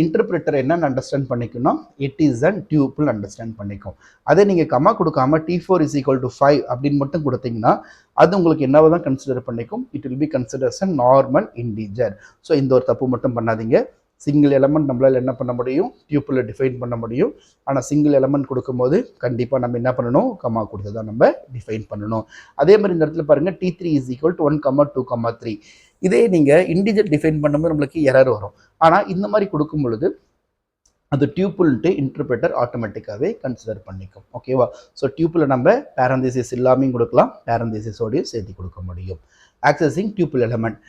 இன்டர்பிரிட்டர் என்னன்னு அண்டர்ஸ்டாண்ட் பண்ணிக்கணும்? It is an tuple understand பண்ணிக்கும். அதே நீங்கள் கமா கொடுக்காம T4 is equal to 5 அப்படின்னு மட்டும் கொடுத்தீங்கன்னா அது உங்களுக்கு என்னவோ தான் கன்சிடர் பண்ணிக்கும்? It will B considers a normal integer. So இந்த ஒரு தப்பு மட்டும் பண்ணாதீங்க. சிங்கிள் எலமெண்ட் நம்மளால் என்ன பண்ண முடியும்? டியூப்பில் டிஃபைன் பண்ண முடியும். ஆனால் சிங்கிள் எலமெண்ட் கொடுக்கும்போது கண்டிப்பாக நம்ம என்ன பண்ணணும்? கமா கொடுத்து தான் நம்ம டிஃபைன் பண்ணணும். அதே மாதிரி இந்த இடத்துல பாருங்கள், T3 is equal to 1, 2, 3. இதே நீங்கள் இன்டிஜர் டிஃபைன் பண்ணும்போது நம்மளுக்கு எரர் வரும். ஆனால் இந்த மாதிரி கொடுக்கும் பொழுது அது டியூப்புல்ன்ட்டு இன்டர்பிரட்டர் ஆட்டோமேட்டிக்காகவே கன்சிடர் பண்ணிக்கும். ஓகேவா? ஸோ டியூப்பில் நம்ம பேரந்தசிஸ் இல்லாமையும் கொடுக்கலாம், பேரந்தசிஸோடையும் சேர்த்து கொடுக்க முடியும். Accessing tuple element.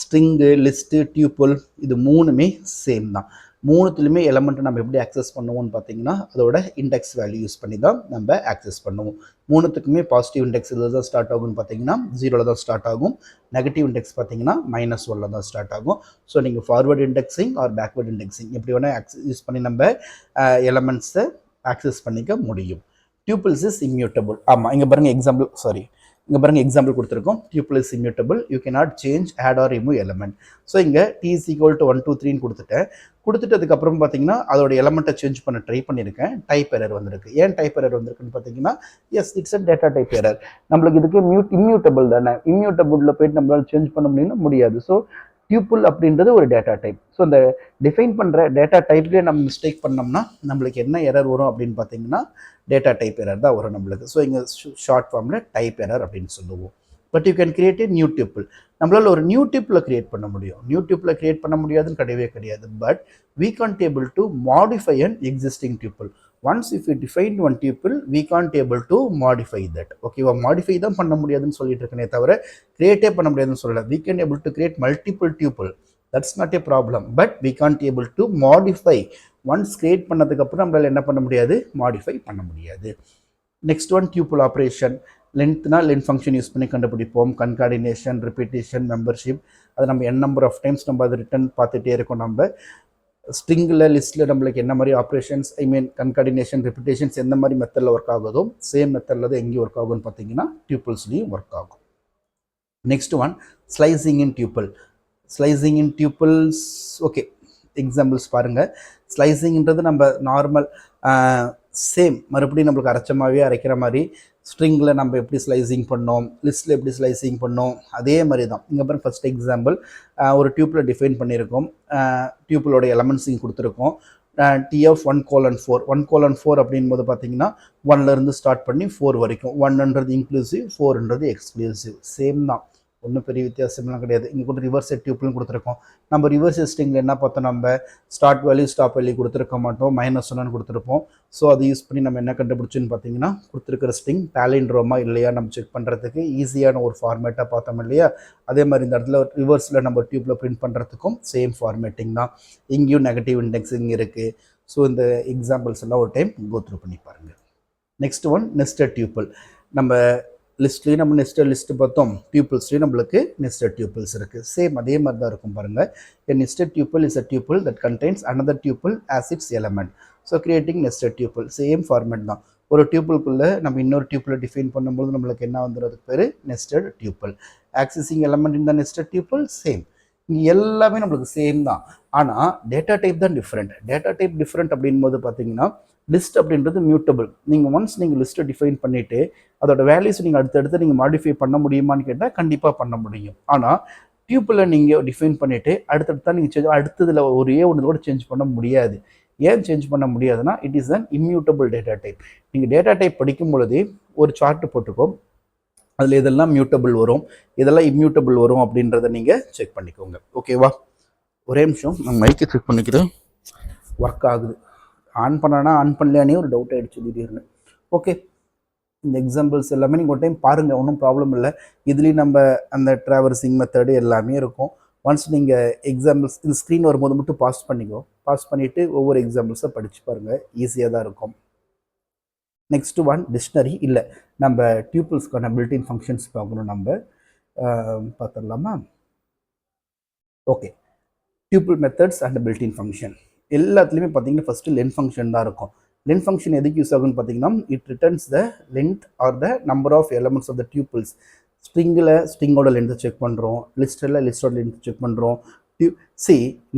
String, list, tuple இது மூணுமே சேம் தான். மூணுத்துலையுமே எலமெண்ட்டை நம்ம எப்படி ஆக்சஸ் பண்ணுவோம்னு பார்த்தீங்கன்னா அதோட இண்டெக்ஸ் வேல்யூ யூஸ் பண்ணி தான் நம்ம ஆக்சஸ் பண்ணுவோம். மூணுத்துக்குமே பாசிட்டிவ் இண்டெக்ஸ் இதில் தான் ஸ்டார்ட் ஆகும்னு பார்த்தீங்கன்னா 0ல் தான் ஸ்டார்ட் ஆகும். நெகட்டிவ் இண்டெக்ஸ் பார்த்தீங்கன்னா -1ல் தான் ஸ்டார்ட் ஆகும். ஸோ நீங்கள் forward indexing or backward indexing எப்படி வேணால் யூஸ் பண்ணி நம்ம எலமெண்ட்ஸை ஆக்சஸ் பண்ணிக்க முடியும். Tuples is immutable. ஆமாம், இங்கே பாருங்கள் எக்ஸாம்பிள் கொடுத்துருக்கோம். Tuple is immutable. You cannot change, add or remove element. So இங்கே T is equal to 1, 2, 3 கொடுத்துட்டதுக்கப்புறம் பார்த்தீங்கன்னா அதோட எலமெண்ட்டை சேஞ்ச் பண்ண ட்ரை பண்ணியிருக்கேன். டைப் எரர் வந்திருக்கு. ஏன் டைப் எரர் வந்திருக்குன்னு பார்த்தீங்கன்னா yes it's a data type error. நம்மளுக்கு இதுக்கு இம்யூட்டபிள் தானே. இம்யூட்டபிளில் போயிட்டு நம்மளால் சேஞ்ச் பண்ண முடியாது. ஸோ டியூப்புள் அப்படின்றது ஒரு டேட்டா டைப். ஸோ இந்த டிஃபைன் பண்ணுற டேட்டா டைப்லேயே நம்ம மிஸ்டேக் பண்ணோம்னா நம்மளுக்கு என்ன எரர் வரும் அப்படின்னு பார்த்தீங்கன்னா டேட்டா டைப் எரர் தான் வரும் நம்மளுக்கு. ஸோ இங்கே ஷார்ட் ஃபார்மில் டைப் எரர் அப்படின்னு சொல்லுவோம். But you can create a new tuple. நம்மளால் ஒரு நியூ டியூப்பில் கிரியேட் பண்ண முடியும். நியூ டியூப்பில் கிரியேட் பண்ண முடியாதுன்னு கிடையாது. But we can't able to modify an existing tuple. Once if we defined one tuple, we can't able to modify that. ஓகேவா? மாடிஃபை தான் பண்ண முடியாதுன்னு சொல்லிட்டு இருக்கனே தவிர கிரியேட்டே பண்ண முடியாதுன்னு சொல்லல. we can able to create multiple tuple. That's not a problem. But we can't able to modify. Once create பண்ணதுக்கு அப்புறம் நம்மளால என்ன பண்ண முடியாது? மாடிஃபை பண்ண முடியாது. Next one, tuple operation. லென்த்னா லென்த் ஃபங்க்ஷன் யூஸ் பண்ணி கண்டுபிடிப்போம். கன்கார்டினேஷன், ரிப்பீட்டேஷன், மெம்பர்ஷிப், அது நம்ம n நம்பர் ஆஃப் டைம்ஸ் நம்ம அது ரிட்டர்ன் பார்த்துட்டே இருக்கோம். நம்ம ஸ்ட்ரிங்கில் லிஸ்ட்டில் நம்மளுக்கு என்ன மாதிரி ஆப்ரேஷன்ஸ், ஐ மீன் கன்கார்டினேஷன், ரிப்பீட்டேஷன்ஸ் எந்த மாதிரி மெத்தடில் ஒர்க் ஆகுதோ சேம் மெத்தடில் தான் எங்கேயும் ஒர்க் ஆகும்னு பார்த்தீங்கன்னா டியூப்பிள்ஸ்லேயும் ஒர்க் ஆகும். நெக்ஸ்ட் ஒன், ஸ்லைசிங் இன் டியூப்பிள். ஸ்லைசிங் இன் டியூப்பிள்ஸ், ஓகே, எக்ஸாம்பிள்ஸ் பாருங்கள். ஸ்லைசிங்கிறது நம்ம நார்மல் சேம் மறுபடியும் நம்மளுக்கு அரைச்சமாகவே அரைக்கிற மாதிரி ஸ்ட்ரிங்கில் நம்ம எப்படி ஸ்லைசிங் பண்ணோம், லிஸ்ட்டில் எப்படி ஸ்லைசிங் பண்ணோம், அதே மாதிரி தான். இங்கே பாருங்க, ஃபஸ்ட் எக்ஸாம்பிள் ஒரு டியூப்பில் டிஃபைன் பண்ணியிருக்கோம். டியூப்பிலோட எலமெண்ட்ஸ் இங்கே கொடுத்துருக்கோம். TF 1:4 1:4 அப்படின் போது பார்த்தீங்கன்னா 1லேருந்து ஸ்டார்ட் பண்ணி 4 வரைக்கும். 1ன்றது இன்க்ளூசிவ், 4ன்றது எக்ஸ்க்ளூசிவ். சேம் தான், ஒன்றும் பெரிய வித்தியாசம்லாம் கிடையாது. இங்கே கூட ரிவர்ஸ் டியூப்லும் கொடுத்துருக்கோம். நம்ம ரிவர்ஸ் ஸ்ட்ரிங்கில் என்ன பார்த்தோம், நம்ம ஸ்டார்ட் வேல்யூ ஸ்டாப் வேல்யூ கொடுத்துருக்க மாட்டோம், -1 கொடுத்துருப்போம். ஸோ அதை யூஸ் பண்ணி நம்ம என்ன கண்டுபிடிச்சுன்னு பார்த்தீங்கன்னா கொடுத்துருக்கிற ஸ்ட்ரிங் பேலிண்ட்ரோமா இல்லையா நம்ம செக் பண்ணுறதுக்கு ஈஸியான ஒரு ஃபார்மேட்டாக பார்த்தோம் இல்லையா. அதே மாதிரி இந்த இடத்துல ரிவர்ஸில் நம்ம டியூப்பில் பிரிண்ட் பண்ணுறதுக்கும் சேம் ஃபார்மேட்டிங் தான். இங்கேயும் நெகட்டிவ் இண்டெக்ஸிங் இருக்குது. ஸோ இந்த எக்ஸாம்பிள்ஸ் எல்லாம் ஒரு டைம் கோ த்ரூ பண்ணி பாருங்கள். Next one, nested tuple. நம்ம லிஸ்ட்லேயும் நம்ம நெஸ்டட் லிஸ்ட்டு பார்த்தோம், டியூப்பிள்ஸ்லேயும் நம்மளுக்கு நெஸ்டட் டியூப்பிள்ஸ் இருக்குது. சேம் அதே மாதிரி தான் இருக்கும் பாருங்கள். A nested tuple is a tuple that contains another tuple as its element. So creating nested tuple same format தான். ஒரு டியூப்பிள்குள்ளே நம்ம இன்னொரு டியூப்பிளை டிஃபைன் பண்ணும்போது நம்மளுக்கு என்ன வந்துடுறதுக்கு pair nested tuple. Accessing element in the nested tuple same. இங்கே எல்லாமே நம்மளுக்கு சேம் தான். ஆனால் டேட்டா டைப் தான் டிஃப்ரெண்ட். டேட்டா டைப் டிஃப்ரெண்ட் அப்படின்போது பார்த்தீங்கன்னா லிஸ்ட் அப்படின்றது மியூட்டபிள். நீங்கள் ஒன்ஸ் நீங்கள் லிஸ்ட்டை டிஃபைன் பண்ணிவிட்டு அதோட வேல்யூஸ் நீங்கள் அடுத்தடுத்து நீங்கள் மாடிஃபை பண்ண முடியுமான்னு கேட்டால் கண்டிப்பாக பண்ண முடியும். ஆனால் டியூப்பில் நீங்கள் டிஃபைன் பண்ணிவிட்டு அடுத்தடுத்தா நீங்கள் சேஞ்ச் அடுத்ததில் ஒரே ஒன்று கூட சேஞ்ச் பண்ண முடியாது. ஏன் சேஞ்ச் பண்ண முடியாதுன்னா it is an immutable data type. நீங்கள் டேட்டா டைப் படிக்கும் பொழுதே ஒரு சார்ட்டு போட்டுக்கோ, அதில் இதெல்லாம் மியூட்டபிள் வரும், இதெல்லாம் இம்யூட்டபிள் வரும் அப்படின்றத நீங்கள் செக் பண்ணிக்கோங்க. ஓகேவா? ஒரே நிமிஷம் நான் மைக்கை செக் பண்ணிக்கிறேன். ஒர்க் ஆகுது, ஆன் பண்ணனா ஆன் பண்ணலையானே ஒரு டவுட் ஆகிடுச்சு திடீர்னு. ஓகே, இந்த எக்ஸாம்பிள்ஸ் எல்லாமே நீங்கள் ஒரு டைம் பாருங்கள், ஒன்றும் ப்ராப்ளம் இல்லை. இதுலேயும் நம்ம அந்த ட்ராவர்சிங் மெத்தடு எல்லாமே இருக்கும். ஒன்ஸ் நீங்கள் எக்ஸாம்பிள்ஸ் இந்த ஸ்க்ரீன் வரும்போது மட்டும் பாஸ் பண்ணிக்கோ. பாஸ் பண்ணிவிட்டு ஒவ்வொரு எக்ஸாம்பிள்ஸை படித்து பாருங்கள், ஈஸியாக தான் இருக்கும். Next one, dictionary. இல்லை, நம்ம டியூப்பிள்ஸ்க்கான பில்டின் ஃபங்க்ஷன்ஸ் பார்க்கணும். நம்ம பார்த்துடலாமா? Okay, tuple methods and built-in function எல்லாத்துலேயுமே பார்த்தீங்கன்னா ஃபஸ்ட்டு லென்த் ஃபங்க்ஷன் தான் இருக்கும். லென்த் ஃபங்க்ஷன் எதுக்கு யூஸ் ஆகுன்னு பார்த்தீங்கன்னா it returns the length or the number of elements of the tuples. ஸ்ட்ரிங்கோட லென்த்தை செக் பண்ணுறோம், லிஸ்ட்டோட லென்த் செக் பண்ணுறோம்.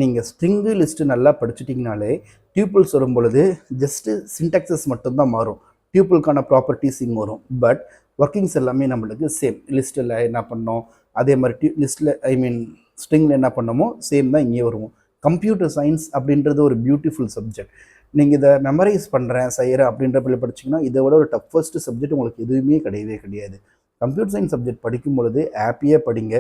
நீங்கள் ஸ்ட்ரிங்கு லிஸ்ட்டு நல்லா படிச்சுட்டிங்கனாலே டியூப்பிள்ஸ் வரும் பொழுது ஜஸ்ட்டு சின்டாக்சஸ் மட்டும்தான் மாறும், டியூப்பிள்கான ப்ராப்பர்ட்டிஸ் இங்கே வரும். பட் ஒர்க்கிங்ஸ் எல்லாமே நம்மளுக்கு சேம். லிஸ்ட்டில் என்ன பண்ணோம் அதே மாதிரி லிஸ்ட்டில் ஐ மீன் ஸ்ட்ரிங்கில் என்ன பண்ணோமோ சேம் தான் இங்கே வருவோம். கம்ப்யூட்டர் சயின்ஸ் அப்படின்றது ஒரு பியூட்டிஃபுல் சப்ஜெக்ட். நீங்கள் இதை மெமரைஸ் செய்கிறேன் அப்படின்ற பிள்ளை படிச்சிங்கன்னா இதை விட ஒரு டஃபஸ்ட் சப்ஜெக்ட் உங்களுக்கு எதுவுமே கிடையாது. கம்ப்யூட்டர் சயின்ஸ் சப்ஜெக்ட் படிக்கும் பொழுது ஹாப்பியாக படிங்க.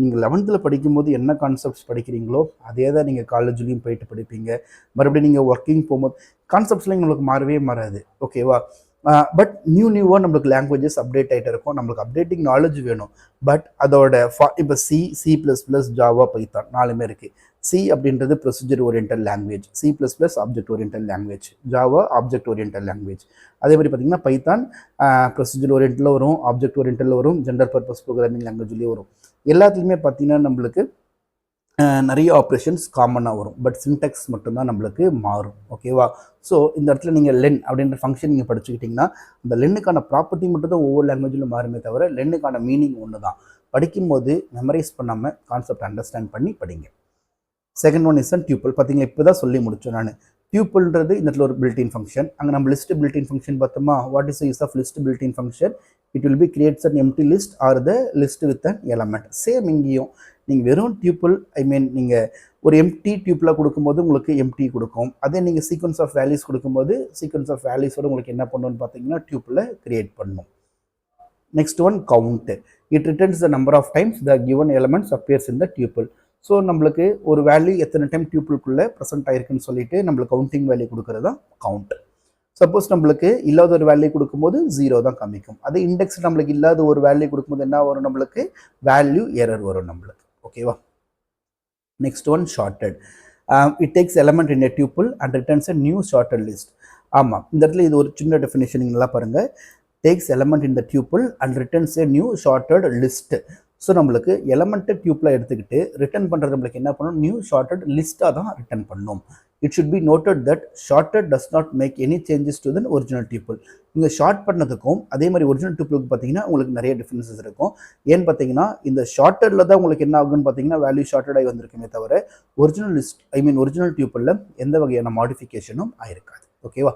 நீங்கள் 11th படிக்கும்போது என்ன கான்செப்ட்ஸ் படிக்கிறீங்களோ அதே தான் நீங்கள் காலேஜ்லேயும் போயிட்டு படிப்பீங்க. மறுபடியும் நீங்கள் ஒர்க்கிங் போகும்போது கான்செப்ட்ஸ்லாம் உங்களுக்கு மாறவே மாறாது. ஓகேவா? பட் நியூவாக நம்மளுக்கு லாங்குவேஜஸ் அப்டேட் ஆகிட்டே இருக்கும். நம்மளுக்கு அப்டேட்டிங் நாலேஜ் வேணும். பட் அதோட இப்போ C++, ஜாவா, பைத்தான் 4மே இருக்குது. C அப்படின்றது procedure oriented language, C++ object oriented language, Java object oriented language. அதே மாதிரி பார்த்திங்கன்னா பைத்தான் ப்ரொசீஜர் ஓரியன்டில் வரும், ஆப்ஜெக்ட் ஓரியன்டில் வரும், ஜெண்டர் பர்பஸ் ப்ரோக்ராமிங் லாங்குவேஜ்லேயும் வரும். எல்லாத்துலேயுமே பார்த்திங்கன்னா நம்மளுக்கு நிறைய ஆப்ரேஷன்ஸ் காமனாக வரும். பட் சின்டெக்ஸ் மட்டும்தான் நம்மளுக்கு மாறும். ஓகேவா? ஸோ இந்த இடத்துல நீங்கள் லென் அப்படின்ற ஃபங்க்ஷன் நீங்கள் படிச்சுக்கிட்டிங்கன்னா அந்த லென்னுக்கான ப்ராப்பர்ட்டி மட்டும் தான் ஒவ்வொரு லாங்குவேஜிலும் மாறுமே தவிர லென்னுக்கான மீனிங் ஒன்று தான். படிக்கும்போது மெமரைஸ் பண்ணாமல் கான்செப்ட் அண்டர்ஸ்டாண்ட் பண்ணி படிங்க. Second one is an tuple. பார்த்தீங்களா, இப்போ தான் சொல்லி முடித்தோம் நான். டியூப்பிள்ன்றது இந்த இடத்துல ஒரு பில்டின் ஃபங்க்ஷன். அங்கே நம்ம லிஸ்ட் பில்டின் ஃபங்க்ஷன் பார்த்தோமா. What is the use of list builtin function? It will be creates an empty list or the list with an element. Same இங்கேயும் நீங்கள் வெறும் டியூப்பிள் ஐ மீன் நீங்கள் ஒரு எம்டி டியூப்பில் கொடுக்கும்போது உங்களுக்கு எம்டி கொடுக்கும். அதே நீங்கள் சீக்வன்ஸ் ஆஃப் வேல்யூஸ் கொடுக்கும்போது சீக்வன்ஸ் ஆஃப் வேல்யூஸோடு உங்களுக்கு என்ன பண்ணணும்னு பார்த்தீங்கன்னா டியூப்பில் கிரியேட் பண்ணணும். Next one, count. It returns the number of times the given elements appears in the tuple. So நம்மளுக்கு ஒரு வேல்யூ எத்தனை டைம் டியூப்பிள்குள்ளே ப்ரெசென்ட் ஆயிருக்குன்னு சொல்லிட்டு நம்மளுக்கு கவுண்டிங் வேல்யூ கொடுக்குறது தான் கவுண்ட். சப்போஸ் நம்மளுக்கு இல்லாத ஒரு வேல்யூ கொடுக்கும்போது 0 தான் காமிக்கும். அது இண்டெக்ஸ் நம்மளுக்கு இல்லாத ஒரு வேல்யூ கொடுக்கும்போது என்ன வரும், நம்மளுக்கு வேல்யூ எரர் வரும் நம்மளுக்கு. ஓகேவா? Next one, shorted. It takes element in a tuple and returns a new shorted list. ஆமாம், இந்த இடத்துல இது ஒரு சின்ன டெஃபினேஷன் நல்லா பாருங்கள். takes element in the tuple and returns a new sorted list. So நம்மளுக்கு எலமெண்ட்டை டியூப்பில் எடுத்துக்கிட்டு ரிட்டர்ன் பண்ணுறது நம்மளுக்கு என்ன பண்ணணும், நியூ ஷார்ட்டட் லிஸ்ட்டாக தான் ரிட்டர்ன் பண்ணணும். It should be noted that sorted does not make any changes to the original tuple. இங்கே ஷார்ட் பண்ணதுக்கும் அதே மாதிரி ஒரிஜினல் டியூப்பிளுக்கு பார்த்தீங்கன்னா உங்களுக்கு நிறைய டிஃப்ரென்சஸ் இருக்கும். ஏன்னு பார்த்தீங்கன்னா இந்த ஷார்ட்டடில் தான் உங்களுக்கு என்ன ஆகுன்னு பார்த்தீங்கன்னா வேல்யூ ஷார்ட்டட் ஆகி வந்திருக்குமே தவிர ஒரிஜினல் லிஸ்ட் ஒரிஜினல் டியூப்பிளில் எந்த வகையான மாடிஃபிகேஷனும் ஆயிருக்காது. ஓகேவா?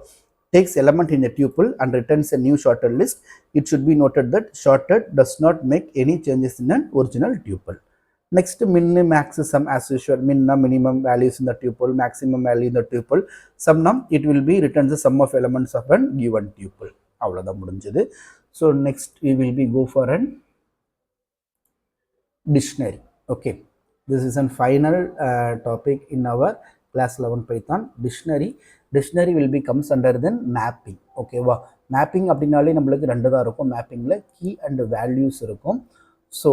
Takes element in a tuple and returns a new sorted list. It should be noted that sorted does not make any changes in an original tuple. Next, min, max, sum as usual. Min, minimum values in the tuple, maximum value in the tuple. Sum, it will be returns the sum of elements of an given tuple. அவ்வளவுதான் முடிஞ்சது. So next we will be go for an dictionary. Okay, this is a final topic in our class 11 Python. Dictionary will be comes under then mapping. Okay வா, mapping அப்படினாலே நம்மளுக்கு ரெண்டு தான் இருக்கும். mappingல key and values இருக்கும். So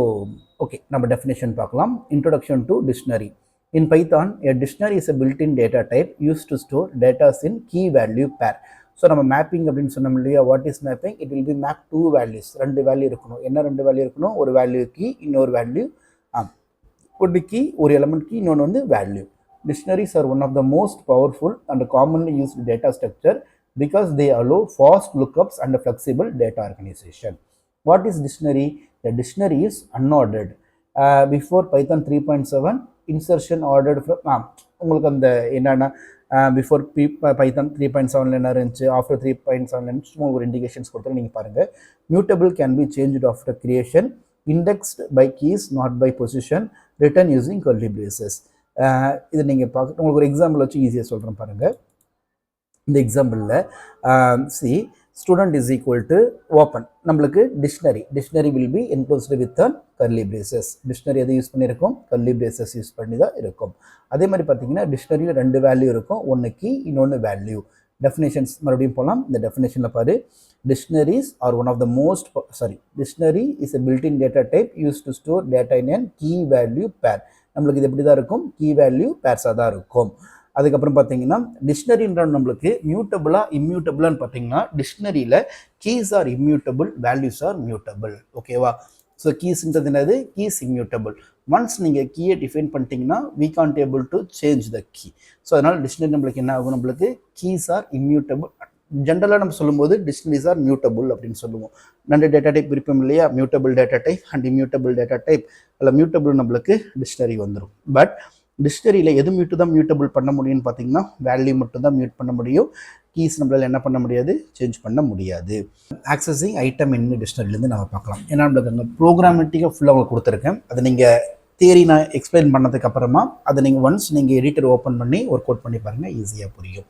okay, நம்ம definition பார்க்கலாம். Introduction to dictionary. In Python, a dictionary is a built-in data type used to store data in key value pair. So நம்ம mapping அப்படின்னு சொன்னோம் இல்லையா, what is mapping? It will be map two values. ரெண்டு வேல்யூ இருக்கணும். என்ன ரெண்டு வேல்யூ இருக்கணும்? ஒரு வேல்யூ கீ, இன்னொரு வேல்யூ ஒரு கீ, ஒரு எலிமெண்ட் கீ, இன்னொன்று வந்து value. Dictionaries are one of the most powerful and commonly used data structure because they allow fast lookups and flexible data organization. What is dictionary? The dictionary is unordered. Before Python 3.7, insertion ordered from உங்களுக்கு அந்த என்னன்னா before Python 3.7 என்ன இருந்துச்சு, after 3.7 சும்மா ஒரு இண்டிகேஷன்ஸ் கொடுத்து நீங்கள் பாருங்கள். Mutable can be changed after creation, indexed by keys not by position, written using curly braces. இது நீங்கள் பார்க்க உங்களுக்கு ஒரு எக்ஸாம்பிள் வச்சு ஈஸியாக சொல்கிறேன் பாருங்கள். இந்த எக்ஸாம்பிளில் c student is equal to open, நம்மளுக்கு dictionary will be enclosed with curly braces. Dictionary எதை யூஸ் பண்ணியிருக்கோம், கர்லி பிரேசஸ் யூஸ் பண்ணி தான் இருக்கும். அதே மாதிரி பார்த்தீங்கன்னா டிக்ஷனரியில் ரெண்டு வேல்யூ இருக்கும், ஒன்று கீ, இன்னொன்று வேல்யூ. டெஃபினேஷன்ஸ் மறுபடியும் போகலாம். இந்த டெஃபினேஷனில் பாரு, dictionaries are one of the most dictionary is a built-in data type used to store data in a key value pair. நம்மளுக்கு இது எப்படி தான் இருக்கும், கீ வேல்யூ பேர்ஸாக தான் இருக்கும். அதுக்கப்புறம் பார்த்தீங்கன்னா டிக்ஷனரின்ற நம்மளுக்கு மியூட்டபிளா இம்மியூட்டபிளான்னு பார்த்தீங்கன்னா டிக்ஷனரியில் keys are immutable, values are mutable. ஓகேவா? ஸோ கீஸ்ன்றது என்னது, கீஸ் இம்மியூட்டபிள். ஒன்ஸ் நீங்கள் கீயை டிஃபைன் பண்ணிட்டீங்கன்னா we can't able to change the key. So அதனால் டிக்ஷனரி நம்மளுக்கு என்ன ஆகும், நம்மளுக்கு கீஸ் ஆர் இம்மியூட்டபிள். ஜென்ரலாக நம்ம சொல்லும்போது டிக்ஷனரிஸ் ஆர் மியூட்டபிள் அப்படின்னு சொல்லுவோம். ரெண்டு டேட்டா டைப் இருப்போம் இல்லையா, mutable data type and immutable data type. அதில் மியூட்டபிள் நம்மளுக்கு டிக்ஷனரி வந்துடும். பட் டிக்ஷனரியில் எது மியூட்டபிள் பண்ண முடியும்னு பார்த்தீங்கன்னா வேல்யூ மட்டும் தான் மியூட் பண்ண முடியும். கீஸ் நம்மளால் என்ன பண்ண முடியாது, சேஞ்ச் பண்ண முடியாது. ஆக்சஸிங் ஐட்டம் என்ன டிக்ஷனரிலேருந்து நம்ம பார்க்கலாம். ஏன்னா நம்மளுக்கு அங்கே ப்ரோக்ராமேட்டிக்காக ஃபுல்லாக உங்களுக்கு கொடுத்துருக்கேன். அதை நீங்கள் தியரி நான் எக்ஸ்பிளைன் பண்ணதுக்கு அப்புறமா அதை நீங்கள் ஒன்ஸ் நீங்கள் எடிட்டர் ஓப்பன் பண்ணி ஒர்க் அவுட் பண்ணி பாருங்கள், ஈஸியாக புரியும்.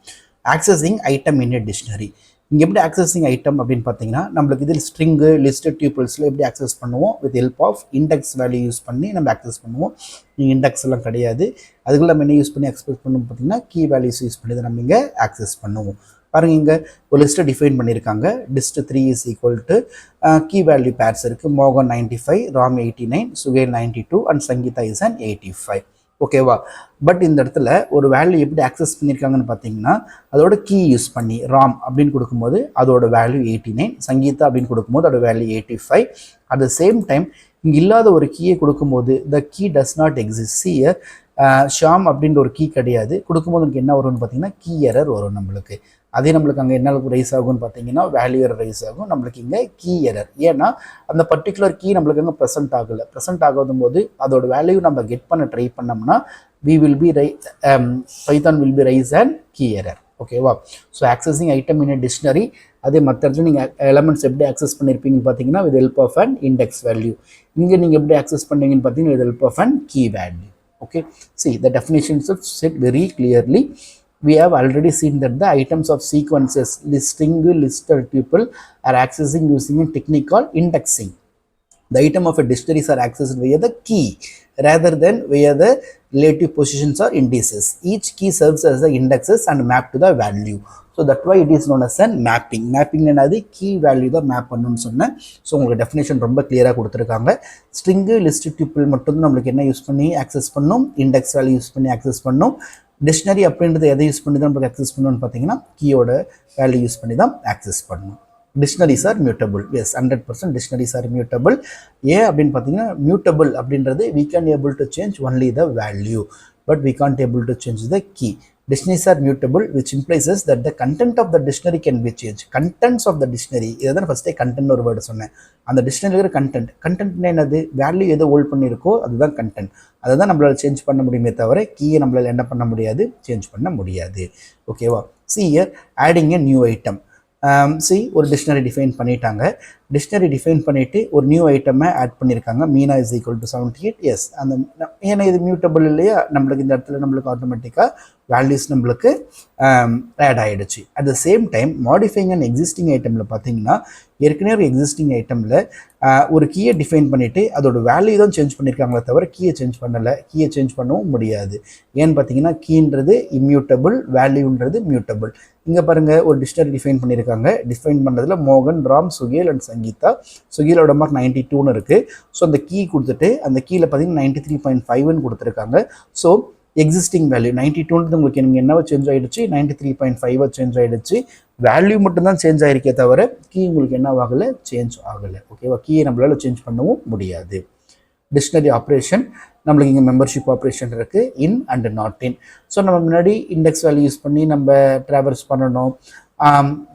ஆக்சஸிங் ஐட்டம் இன் எ டிக்ஷனரி. இங்கே எப்படி ஆக்சஸிங் ஐட்டம் அப்படின்னு பார்த்தீங்கன்னா நம்மளுக்கு இதில் ஸ்ட்ரிங்கு, லிஸ்ட்டு, டியூபிள்ஸில் எப்படி ஆக்சஸ் பண்ணுவோம், with help of index value use பண்ணி நம்ம ஆக்சஸ் பண்ணுவோம். நீங்கள் இண்டெக்ஸ் எல்லாம் கிடையாது, அதுக்குள்ள நம்ம என்ன யூஸ் பண்ணி ஆக்சஸ் பண்ணுவோம் பார்த்தீங்கன்னா கீ வேல்யூஸ் யூஸ் பண்ணி தான் நம்ம இங்கே ஆக்சஸ் பண்ணுவோம். பாருங்கள், இங்கே ஒரு லிஸ்ட்டை டிஃபைன் பண்ணியிருக்காங்க. Dict 3 is equal to key value pairs இருக்குது. மோகன் 95, Ram 89, Suhail 92 and Sangeetha is and 85. ஓகேவா? பட் இந்த இடத்துல ஒரு வேல்யூ எப்படி ஆக்சஸ் பண்ணியிருக்காங்கன்னு பார்த்தீங்கன்னா அதோட கீ யூஸ் பண்ணி ராம் அப்படின்னு கொடுக்கும்போது அதோட வேல்யூ 89, சங்கீதா அப்படின்னு கொடுக்கும்போது அதோட value 85. At the same time இங்கே இல்லாத ஒரு கீயை கொடுக்கும்போது the key does not exist. See Shyam அப்படின்ற ஒரு கீ கிடையாது. கொடுக்கும்போது நமக்கு என்ன வரும்னு பார்த்தீங்கன்னா கீ எரர் வரும் நம்மளுக்கு. அதே நம்மளுக்கு அங்கே என்ன ரைஸ் ஆகும்னு பார்த்தீங்கன்னா வேல்யூ எரர் ரைஸ் ஆகும். நம்மளுக்கு இங்கே கீ எரர், ஏன்னா அந்த பர்டிகுலர் கீ நம்மளுக்கு அங்கே ப்ரெசென்ட் ஆகலை. ப்ரெசென்ட் ஆகும் போது அதோட வேல்யூ நம்ம கெட் பண்ண ட்ரை பண்ணோம்னா Python will be raise and key error. ஓகேவா? So accessing item in dictionary. அதே மற்ற இடத்துல நீங்கள் எலமெண்ட்ஸ் எப்படி ஆக்சஸ் பண்ணியிருப்பீங்கன்னு பார்த்தீங்கன்னா with help of and index value. இங்கே நீங்கள் எப்படி ஆக்சஸ் பண்ணீங்கன்னு பார்த்தீங்கன்னா with help of and key value. Okay, see the definitions of said very clearly. We have already seen that the items of sequences, listing, list, or tuple are accessing using a technique called indexing. The item of a dictionaries are accessed via the key rather than via the relative positions or indices. Each key serves as the indexes and map to the value. So that's why it is known as a mapping. Mapping என்னது key value தான் மேப் பண்ணணும்னு சொன்னேன். ஸோ உங்களுக்கு டெஃபினேஷன் ரொம்ப கிளியராக கொடுத்துருக்காங்க. ஸ்ட்ரிங்கு, லிஸ்ட், டியூப்பிள் மட்டும் நம்மளுக்கு என்ன யூஸ் பண்ணி ஆக்சஸ் பண்ணணும், இண்டெக்ஸ் வேல்யூ யூஸ் பண்ணி ஆக்சஸ் பண்ணணும். டிக்ஷனரி அப்படின்றது எதை யூஸ் பண்ணி தான் நம்மளுக்கு ஆக்சஸ் பண்ணணும்னு பார்த்தீங்கன்னா கீயோட வேல்யூ யூஸ் பண்ணி தான் ஆக்சஸ் பண்ணணும். dictionaries are mutable. Yes, 100% dictionaries are mutable. ஏன் அப்படின்னு பார்த்தீங்கன்னா mutable அப்படின்றது we can able to change only the value, but we can't able to change the key. Dictionaries are mutable, which implies that the content of the dictionary can be changed. Contents of the dictionary, இதான் ஃபர்ஸ்ட் content ஒரு வேர்டு சொன்னேன். அந்த டிக்ஷனரியோட கண்டென்ட் என்னது, வேல்யூ எது ஹோல்ட் பண்ணியிருக்கோ அதுதான் கண்டென்ட். அதை தான் நம்மளால் சேஞ்ச் பண்ண முடியுமே தவிர கீயை நம்மளால் என்ன பண்ண முடியாது, சேஞ்ச் பண்ண முடியாது. ஓகேவா? see here adding a new item. See ஒரு டிக்ஷனரி டிஃபைன் பண்ணிட்டாங்க. டிக்ஷனரி டிஃபைன் பண்ணிவிட்டு ஒரு நியூ ஐட்டமை ஆட் பண்ணியிருக்காங்க. Meena is equal to 78. Yes, அந்த ஏன்னா இது மியூட்டபிள் இல்லையா, நம்மளுக்கு இந்த இடத்துல நம்மளுக்கு ஆட்டோமேட்டிக்காக வேல்யூஸ் நம்மளுக்கு ஆட் ஆகிடுச்சு. At the same time modifying and existing ஐட்டமில் பார்த்தீங்கன்னா ஏற்கனவே ஒரு எக்ஸிஸ்டிங் ஐட்டமில் ஒரு கீயை டிஃபைன் பண்ணிவிட்டு அதோட வேல்யூ தான் சேஞ்ச் பண்ணியிருக்காங்களே தவிர கீயை சேஞ்ச் பண்ணலை. கீயை சேஞ்ச் பண்ணவும் முடியாது. ஏன்னு பார்த்தீங்கன்னா கீன்றது இம்யூட்டபிள், வேல்யூன்றது மியூட்டபிள். இங்கே பாருங்கள், ஒரு டிக்ஷனரி டிஃபைன் பண்ணியிருக்காங்க. டிஃபைன் பண்ணுறதுல மோகன், ராம், சுகேல் அண்ட் சங்கீதா. சுகேலோட மார்க் 92 இருக்குது. ஸோ அந்த கீ கொடுத்துட்டு அந்த கீழே பார்த்தீங்கன்னா 93.5ன்னு கொடுத்துருக்காங்க. ஸோ எக்ஸிஸ்டிங் வேல்யூ 92 உங்களுக்கு நீங்கள் என்னவோ சேஞ்ச் ஆகிடுச்சு, 93.5 சேஞ்ச் ஆகிடுச்சு. வேல்யூ மட்டும்தான் சேஞ்ச் ஆகிருக்கே தவிர கீ உங்களுக்கு என்ன ஆகலை, சேஞ்ச் ஆகலை. ஓகேவா? கீயை நம்மளால் சேஞ்ச் பண்ணவும் முடியாது. டிக்ஷனரி ஆப்ரேஷன் நம்மளுக்கு இங்கே மெம்பர்ஷிப் ஆப்ரேஷன் இருக்குது, in and not in. So நம்ம முன்னாடி இண்டெக்ஸ் வேல்யூ யூஸ் பண்ணி நம்ம ட்ராவல்ஸ் பண்ணணும்.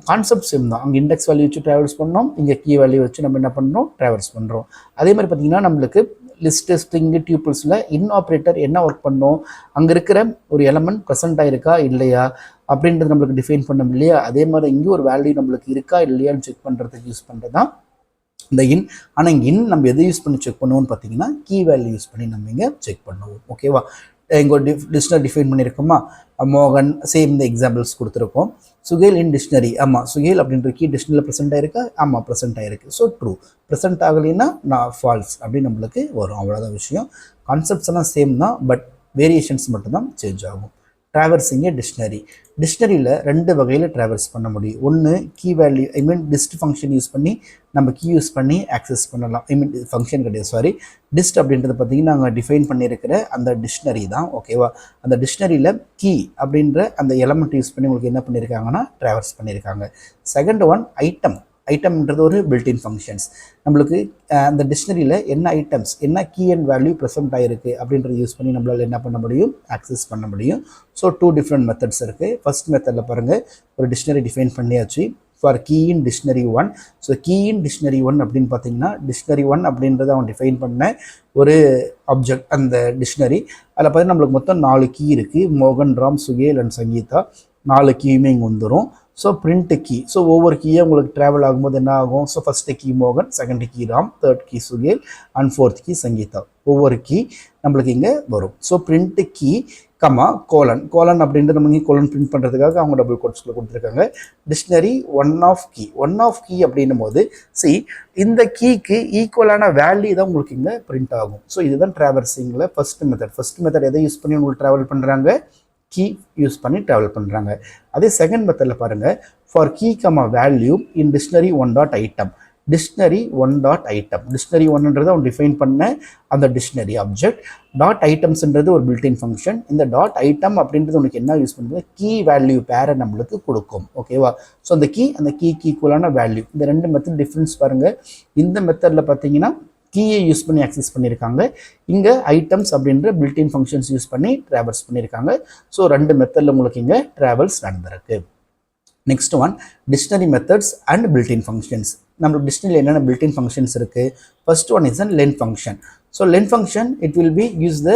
கான்செப்ட் சேம் தான். அங்கே இண்டெக்ஸ் வேல்யூ வச்சு ட்ராவல்ஸ் பண்ணோம், இங்கே கீ வேல்யூ வச்சு நம்ம என்ன பண்ணுறோம், ட்ராவல்ஸ் பண்ணுறோம். அதே மாதிரி பார்த்தீங்கன்னா நம்மளுக்கு லிஸ்ட், ஸ்ட்ரிங்கு, டியூப்பிள்ஸில் இன் ஆப்ரேட்டர் என்ன ஒர்க் பண்ணோம், அங்கே இருக்கிற ஒரு எலமெண்ட் ப்ரெசென்ட் ஆகிருக்கா இல்லையா அப்படின்றது நம்மளுக்கு டிஃபைன் பண்ணோம் இல்லையா. அதே மாதிரி இங்கே ஒரு வேல்யூ நம்மளுக்கு இருக்கா இல்லையான்னு செக் பண்ணுறதுக்கு யூஸ் பண்ணுறது தான் இந்த இன். ஆனால் இங்கே இன் நம்ம எதை யூஸ் பண்ணி செக் பண்ணுவோம்னு பார்த்தீங்கன்னா கீ வேல்யூ யூஸ் பண்ணி நம்ம இங்கே செக் பண்ணுவோம். ஓகேவா? இங்கே ஒரு டிக்ஷனரி டிஃபைன் பண்ணியிருக்கோமா, மோகன், சேம் இந்த எக்ஸாம்பிள்ஸ் கொடுத்துருக்கோம். சுகேல் இன் டிக்ஷனரி, ஆமாம் சுகேல் அப்படின்ற கீ டிக்ஷனரியில் ப்ரெசென்ட் ஆகிருக்கா, ஆமாம் ப்ரெசென்ட் ஆகிருக்கு. So true. ப்ரெசென்ட் ஆகலைன்னா நான் ஃபால்ஸ் அப்படின்னு நம்மளுக்கு வரும். அவ்வளோதான் விஷயம். கான்செப்ட்ஸ் எல்லாம் சேம் தான், பட் வேரியேஷன்ஸ் மட்டும்தான் சேஞ்ச் ஆகும். ட்ராவர்ஸிங் ஏ டிக்ஷனரி. டிக்ஷனரியில் 2 வகையில் ட்ராவர்ஸ் பண்ண முடியும். ஒன்று கீ வேல்யூ, ஐ மீன் டிஸ்ட் ஃபங்க்ஷன் யூஸ் பண்ணி நம்ம கீ யூஸ் பண்ணி ஆக்சஸ் பண்ணலாம். ஐ மீன் ஃபங்க்ஷன் கிடையாது, சாரி, டிஸ்ட் அப்படின்றது பார்த்தீங்கன்னா நாங்கள் டிஃபைன் பண்ணியிருக்கிற அந்த டிக்ஷனரி தான். ஓகேவா? அந்த டிக்ஷனரியில் கீ அப்படின்ற அந்த எலமெண்ட் யூஸ் பண்ணி உங்களுக்கு என்ன பண்ணியிருக்காங்கன்னா ட்ராவர்ஸ் பண்ணியிருக்காங்க. Second one item. ஐட்டம்ன்றது ஒரு பில்டின் ஃபங்க்ஷன்ஸ். நம்மளுக்கு அந்த டிக்ஷனரியில் என்ன ஐட்டம்ஸ், என்ன கீ அண்ட் வேல்யூ ப்ரெசென்ட் ஆகிருக்கு அப்படின்றத யூஸ் பண்ணி நம்மளால் என்ன பண்ண முடியும், ஆக்சஸ் பண்ண முடியும். ஸோ 2 டிஃப்ரெண்ட் மெத்தட்ஸ் இருக்குது. ஃபர்ஸ்ட் மெத்தடில் பாருங்கள், ஒரு டிக்ஷனரி டிஃபைன் பண்ணியாச்சு for key in dictionary 1. So key in dictionary 1 அப்படின்னு பார்த்தீங்கன்னா டிக்ஷனரி 1 அப்படின்றத அவன் டிஃபைன் பண்ண ஒரு ஆப்ஜெக்ட் அந்த டிக்ஷனரி. அதில் பார்த்தீங்கன்னா நம்மளுக்கு மொத்தம் 4 கீ இருக்குது. மோகன், ராம், சுகேல் அண்ட் சங்கீதா. 4 கீயுமே இங்கே வந்துடும். ஸோ பிரிண்ட் கீ, ஸோ ஒவ்வொரு கீயை உங்களுக்கு ட்ராவல் ஆகும்போது என்ன ஆகும், ஸோ ஃபஸ்ட்டு கீ மோகன், second key Ram, third key Suhail and fourth key Sangeetha. ஒவ்வொரு கீ நம்மளுக்கு இங்கே வரும். So print key comma colon. Colon அப்படின்றது நம்ம இங்கே கோலன் பிரிண்ட் பண்ணுறதுக்காக அவங்க டபுள் கோட்ஸில் கொடுத்துருக்காங்க. டிக்ஷனரி ஒன் ஆஃப் கீ அப்படின்னும் போது இந்த கீக்கு ஈக்குவலான வேல்யூ தான் உங்களுக்கு இங்கே பிரிண்ட் ஆகும். ஸோ இதுதான் ட்ராவர்ஸிங்கில் ஃபர்ஸ்ட் மெத்தட். எதை யூஸ் பண்ணி உங்களுக்கு ட்ராவல் பண்ணுறாங்க, கீ யூஸ் பண்ணி ட்ராவல் பண்ணுறாங்க. அதே செகண்ட் மெத்தடில் பாருங்கள், for key comma value in dictionary 1.item. Dictionary 1.item. Dictionary 1ன்றது அவன் டிஃபைன் பண்ண அந்த டிக்ஷனரி ஆப்ஜெக்ட். டாட் ஐட்டம்ஸ்ன்றது ஒரு பில்டின் ஃபங்க்ஷன். இந்த டாட் ஐட்டம் அப்படின்றது உனக்கு என்ன யூஸ் பண்ணுறது, கீ வேல்யூ பேரை நம்மளுக்கு கொடுக்கும். ஓகேவா? ஸோ அந்த கீக்கு ஈக்குவலான வேல்யூ. இந்த 2 மெத்தட் டிஃப்ரென்ஸ் பாருங்கள். இந்த மெத்தடில் பார்த்தீங்கன்னா கீயை யூஸ் பண்ணி ஆக்சஸ் பண்ணியிருக்காங்க. இங்கே ஐட்டம்ஸ் அப்படின்ற பில்டின் ஃபங்க்ஷன்ஸ் யூஸ் பண்ணி ட்ராவல்ஸ் பண்ணியிருக்காங்க. ஸோ 2 மெத்தடில் உங்களுக்கு இங்கே ட்ராவல்ஸ் நடந்திருக்கு. Next one dictionary methods and built-in functions. நம்மளுக்கு டிக்ஷனரியில் என்னென்ன பில்டின் ஃபங்க்ஷன்ஸ் இருக்குது. First one is an len function. So len function it will B use the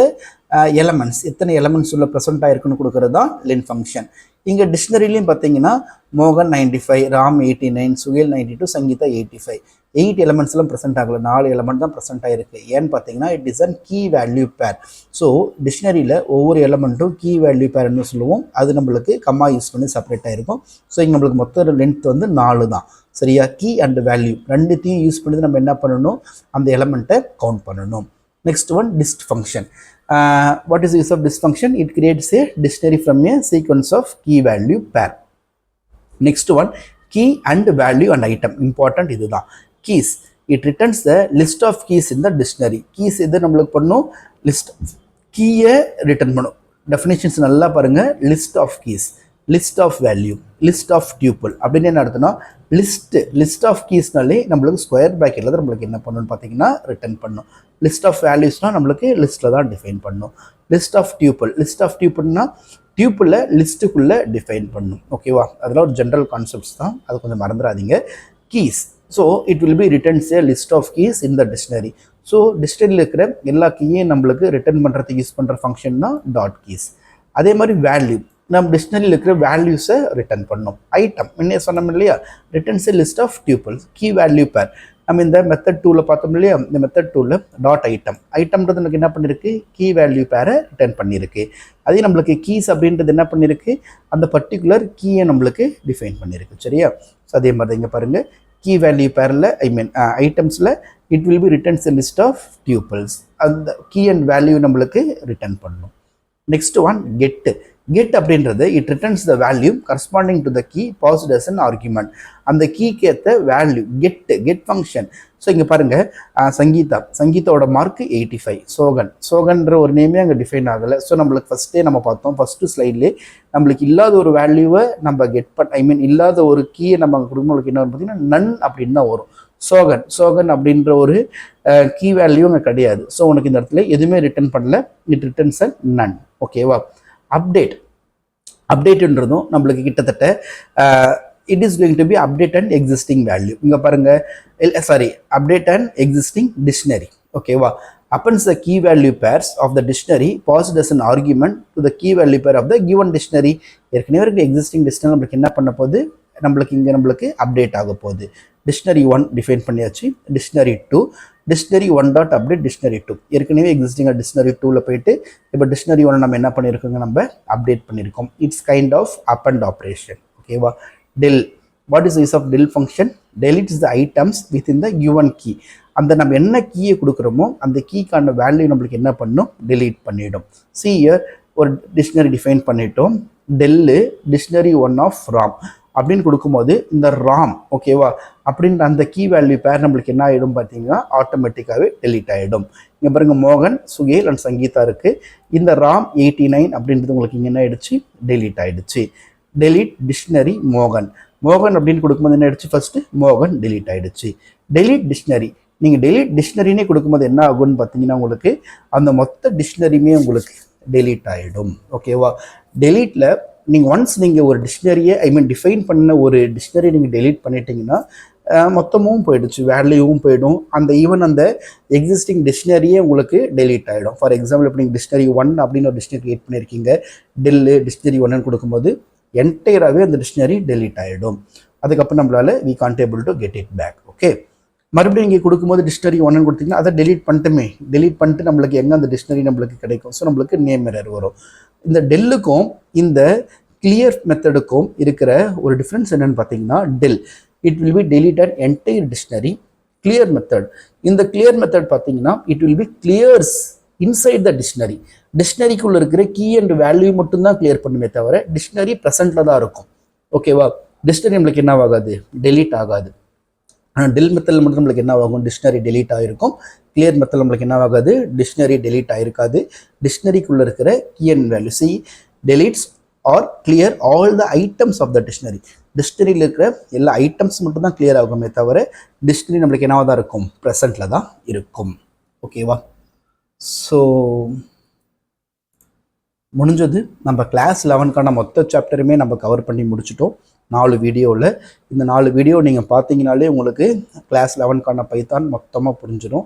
elements, எத்தனை எலமெண்ட்ஸ் உள்ள ப்ரெசென்ட் ஆகிருக்குன்னு கொடுக்குறது தான் லென் ஃபங்க்ஷன். இங்கே டிக்ஷனரிலையும் பார்த்தீங்கன்னா மோகன் 95, ராம் 89, சுகேல் 92, சங்கீதா 85. 8 எலமெண்ட்ஸ்லாம் ப்ரெசென்ட் ஆகலை, 4 எலமெண்ட் தான் ப்ரெசென்ட் ஆகிருக்கு. ஏன்னு பார்த்தீங்கன்னா it is an key value pair. So டிக்ஷனரியில் ஒவ்வொரு எலமெண்ட்டும் கீ வேல்யூ பேர்னு சொல்லுவோம். அது நம்மளுக்கு கம்மா யூஸ் பண்ணி செப்பரேட் ஆகிருக்கும். ஸோ இங்கே நம்மளுக்கு மொத்த லென்த் வந்து 4 தான். சரியா? கீ அண்ட் வேல்யூ ரெண்டுத்தையும் யூஸ் பண்ணி நம்ம என்ன பண்ணணும், அந்த எலமெண்ட்டை கவுண்ட் பண்ணணும். Next one dict function. What is the use of this function? It creates a dictionary from a sequence of key value pair. Next one, key and value and item. Important இதுதான். Keys. It returns the list of keys in the dictionary. Keys எது நம்மளுக்கு பண்ணும், லிஸ்ட் கீயை ரிட்டர்ன் பண்ணும். டெஃபினேஷன்ஸ் நல்லா பாருங்க. List of keys, list of value, list of tuple அப்படின்னு என்ன அர்த்தம்னா லிஸ்ட் ஆஃப் கீஸ்னாலே நம்மளுக்கு ஸ்கொயர் ப்ராக்கெட்டில் தான் நம்மளுக்கு என்ன பண்ணணும்னு பார்த்தீங்கன்னா ரிட்டர்ன் பண்ணணும். லிஸ்ட் ஆஃப் வேல்யூஸ்னால் நம்மளுக்கு லிஸ்ட்டில் தான் டிஃபைன் பண்ணணும். லிஸ்ட் ஆஃப் டியூபிள்னா டியூப்பில் லிஸ்ட்டுக்குள்ளே டிஃபைன் பண்ணணும். ஓகேவா, அதெல்லாம் ஒரு ஜென்ரல் கான்செப்ட்ஸ் தான், அது கொஞ்சம் மறந்துடாதீங்க. Keys, so it will be returns a list of keys in the dictionary. So டிக்ஷனரியில் இருக்கிற எல்லா கீயையும் நம்மளுக்கு ரிட்டர்ன் பண்ணுறதுக்கு யூஸ் பண்ணுற ஃபங்க்ஷன் தான் டாட் கீஸ். அதே மாதிரி வேல்யூ, நம்ம டிக்ஷனரியில் இருக்கிற வேல்யூஸை ரிட்டர்ன் பண்ணணும். ஐட்டம் என்ன சொன்னோம் இல்லையா, returns a list of tuples, key value pair. நம்ம இந்த மெத்தட் 2ல் பார்த்தோம் இல்லையா, இந்த மெத்தட் 2ல் டாட் ஐட்டம்ன்றது நமக்கு என்ன பண்ணியிருக்கு, கீ வேல்யூ பேரை ரிட்டர்ன் பண்ணியிருக்கு. அதே நம்மளுக்கு கீஸ் அப்படின்றது என்ன பண்ணியிருக்கு, அந்த பர்டிகுலர் கீயை நம்மளுக்கு டிஃபைன் பண்ணியிருக்கு. சரியா, ஸோ அதே மாதிரி இங்கே பாருங்கள், கீ வேல்யூ பேரில் ஐட்டம்ஸில் it will be returns a list of tuples, அந்த கீ அண்ட் வேல்யூ நம்மளுக்கு ரிட்டர்ன் பண்ணணும். நெக்ஸ்ட் ஒன் கெட் அப்படின்றது it returns the value corresponding to the key passed as an argument. அந்த கீக்கு ஏற்ற வேல்யூ கெட் ஃபங்க்ஷன். ஸோ இங்கே பாருங்கள், சங்கீதாவோட மார்க் 85, சோகன்ற ஒரு நேமே அங்கே டிஃபைன் ஆகலை. ஸோ நம்மளுக்கு ஃபஸ்ட்டே நம்ம பார்த்தோம், ஃபஸ்ட்டு ஸ்லைட்லேயே நம்மளுக்கு இல்லாத ஒரு வேல்யூவை நம்ம இல்லாத ஒரு கீயை நம்ம அங்கே கொடுக்கும்போது என்ன வரும் பார்த்தீங்கன்னா நன் அப்படின்னு தான் வரும். சோகன் அப்படின்ற ஒரு கீ வேல்யூ அங்கே கிடையாது. ஸோ உனக்கு இந்த இடத்துல எதுவுமே ரிட்டர்ன் பண்ணல, இட் ரிட்டர்ன்ஸ் அ நன். ஓகேவா, அப்டேட்ன்றதும் நம்மளுக்கு கிட்டத்தட்ட it is going to be update and existing value. இங்கே பாருங்கள், அப்டேட் அண்ட் எக்ஸிஸ்டிங் டிக்ஷனரி. ஓகேவா, appends the key value pairs of the dictionary passed as an argument to the key value pair of the given dictionary. ஏற்கனவே இருக்க எக்ஸிஸ்டிங் டிக்ஷனரி நம்மளுக்கு என்ன பண்ண போகுது, நம்மளுக்கு அப்டேட் ஆக போகுது. டிக்ஷனரி 1 டிஃபைன் பண்ணியாச்சு, dictionary 2 dictionary 1 dot update dictionary 2. ஏற்கனவே எக்ஸிஸ்டிங்காக டிக்ஷனரி 2ல் போயிட்டு இப்போ டிக்ஷனரி 1 நம்ம என்ன பண்ணியிருக்கோங்க, நம்ம அப்டேட் பண்ணியிருக்கோம். It's kind of append operation. ஓகேவா, what is use of function, deletes the items within the given key. அந்த நம்ம என்ன கீயை கொடுக்குறோமோ அந்த கீக்கான வேல்யூ நம்மளுக்கு என்ன பண்ணும், டெலீட் பண்ணிடும். ஒரு டிக்ஷனரி டிஃபைன் பண்ணிட்டோம், டிக்ஷனரி 1 ஆஃப் ராம் அப்படின்னு கொடுக்கும்போது இந்த ராம், ஓகேவா, அப்படின்ற அந்த கீ வேல்யூ பேர் நம்மளுக்கு என்ன ஆகிடும் பார்த்தீங்கன்னா ஆட்டோமேட்டிக்காகவே டெலீட் ஆகிடும். இங்கே பாருங்கள், மோகன், சுகேல் அண்ட் சங்கீதா இருக்குது. இந்த ராம் 89 அப்படின்றது உங்களுக்கு இங்கே என்ன ஆகிடுச்சு, டெலீட் ஆகிடுச்சு. டெலீட் டிக்ஷனரி மோகன் அப்படின்னு கொடுக்கும்போது என்ன ஆகிடுச்சு, ஃபஸ்ட்டு மோகன் டெலீட் ஆகிடுச்சு. டெலீட் டிக்ஷனரி, நீங்கள் டெலீட் டிக்ஷனரினே கொடுக்கும்போது என்ன ஆகும்னு பார்த்தீங்கன்னா உங்களுக்கு அந்த மொத்த டிக்ஷனரியுமே உங்களுக்கு டெலீட் ஆகிடும். ஓகேவா, டெலீட்டில் நீங்கள் ஒரு டிக்ஷனரியை டிஃபைன் பண்ண ஒரு டிக்ஷனரி நீங்கள் டெலீட் பண்ணிட்டீங்கன்னா மொத்தமும் போயிடுச்சு, வேல்யூவும் போயிடும், ஈவன் அந்த எக்ஸிஸ்டிங் டிக்ஷனரியே உங்களுக்கு டெலீட் ஆகிடும். ஃபார் எக்ஸாம்பிள், இப்போ நீங்கள் டிக்ஷனரி 1 அப்படின்னு ஒரு டிக்ஷனரி கிரியேட் பண்ணியிருக்கீங்க, டிக்ஷனரி 1 கொடுக்கும்போது என்டையராகவே அந்த டிக்ஷனரி டெலீட் ஆகிடும். அதுக்கப்புறம் நம்மளால we can't able to get it back. Okay, மறுபடியும் இங்கே கொடுக்கும்போது டிக்ஷனரி 1 கொடுத்தீங்கன்னா அதை டெலீட் பண்ணிட்டு நம்மளுக்கு எங்கே அந்த டிக்ஷனரி நம்மளுக்கு கிடைக்கும், ஸோ நம்மளுக்கு நேம் எரர் வரும். இந்த டெல்லுக்கும் இந்த கிளியர் மெத்தடுக்கும் இருக்கிற ஒரு டிஃப்ரென்ஸ் என்னன்னு பார்த்தீங்கன்னா, it will be deleted entire dictionary. Clear method, இந்த கிளியர் மெத்தட் பார்த்தீங்கன்னா it will be clears inside the dictionary. டிக்ஷனரிக்குள்ள இருக்கிற கீ அண்ட் வேல்யூ மட்டும்தான் கிளியர் பண்ணுமே தவிர டிக்ஷனரி ப்ரெசென்ட்ல தான் இருக்கும். ஓகேவா, டிக்ஷனரி நம்மளுக்கு என்ன ஆகாது, டெலீட் ஆகாது. ஆனால் மெத்தடில் மட்டும் நம்மளுக்கு என்ன ஆகும், டிக்ஷனரி டெலீட் ஆகிருக்கும். கிளியர் மெத்தட் நம்மளுக்கு என்ன ஆகாது, டிக்ஷனரி டெலீட் ஆகிருக்காது. டிக்ஷனரிக்குள்ளே இருக்கிற key and value deletes or clear all the items of the dictionary. டிக்ஷனரியில் இருக்கிற எல்லா ஐட்டம்ஸ் மட்டும் தான் கிளியர் ஆகுமே தவிர டிக்ஷனரி நம்மளுக்கு என்னவாக தான் இருக்கும், ப்ரெசென்ட்டில் தான் இருக்கும். ஓகேவா, ஸோ முடிஞ்சது. நம்ம கிளாஸ் 11க்கான மொத்த சாப்டருமே நம்ம கவர் பண்ணி முடிச்சிட்டோம் 4 வீடியோவில். இந்த 4 வீடியோ நீங்கள் பார்த்தீங்கனாலே உங்களுக்கு கிளாஸ் 11க்கான பைத்தான் மொத்தமாக புரிஞ்சிடும்.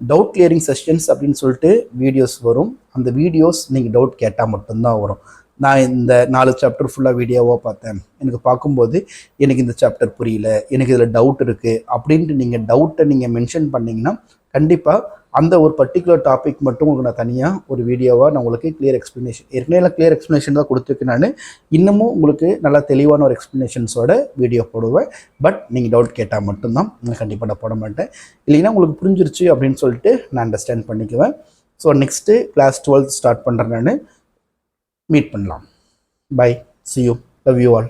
டவுட் கிளியரிங் செஷன்ஸ் அப்படின்னு சொல்லிட்டு வீடியோஸ் வரும். அந்த வீடியோஸ் நீங்கள் டவுட் கேட்டால் மட்டும்தான் வரும். நான் இந்த 4 சாப்டர் ஃபுல்லாக வீடியோவாக பார்த்தேன், எனக்கு பார்க்கும்போது எனக்கு இந்த சாப்டர் புரியல, எனக்கு இதில் டவுட் இருக்குது அப்படின்ட்டு நீங்கள் டவுட்டை நீங்கள் மென்ஷன் பண்ணிங்கன்னா கண்டிப்பாக அந்த ஒரு பர்டிகுலர் டாபிக் மட்டும் உங்களுக்கு நான் தனியாக ஒரு வீடியோவாக நான் உங்களுக்கு கிளியர் எக்ஸ்ப்ளனேஷன், ஏற்கனவே கிளியர் எக்ஸ்ப்ளனேஷன் தான் கொடுத்துருக்கேன். நான் இன்னமும் உங்களுக்கு நல்லா தெளிவான ஒரு எக்ஸ்ப்ளனேஷன்ஸோட வீடியோ போடுவேன். பட் நீங்கள் டவுட் கேட்டால் மட்டும்தான், நான் கண்டிப்பாக நான் போட மாட்டேன். இல்லைன்னா உங்களுக்கு புரிஞ்சிருச்சு அப்படின்னு சொல்லிட்டு நான் அண்டர்ஸ்டாண்ட் பண்ணிக்குவேன். ஸோ நெக்ஸ்ட்டு கிளாஸ் 12 ஸ்டார்ட் பண்ணுறேன், நான் மீட் பண்ணலாம். Bye, see you, love you all.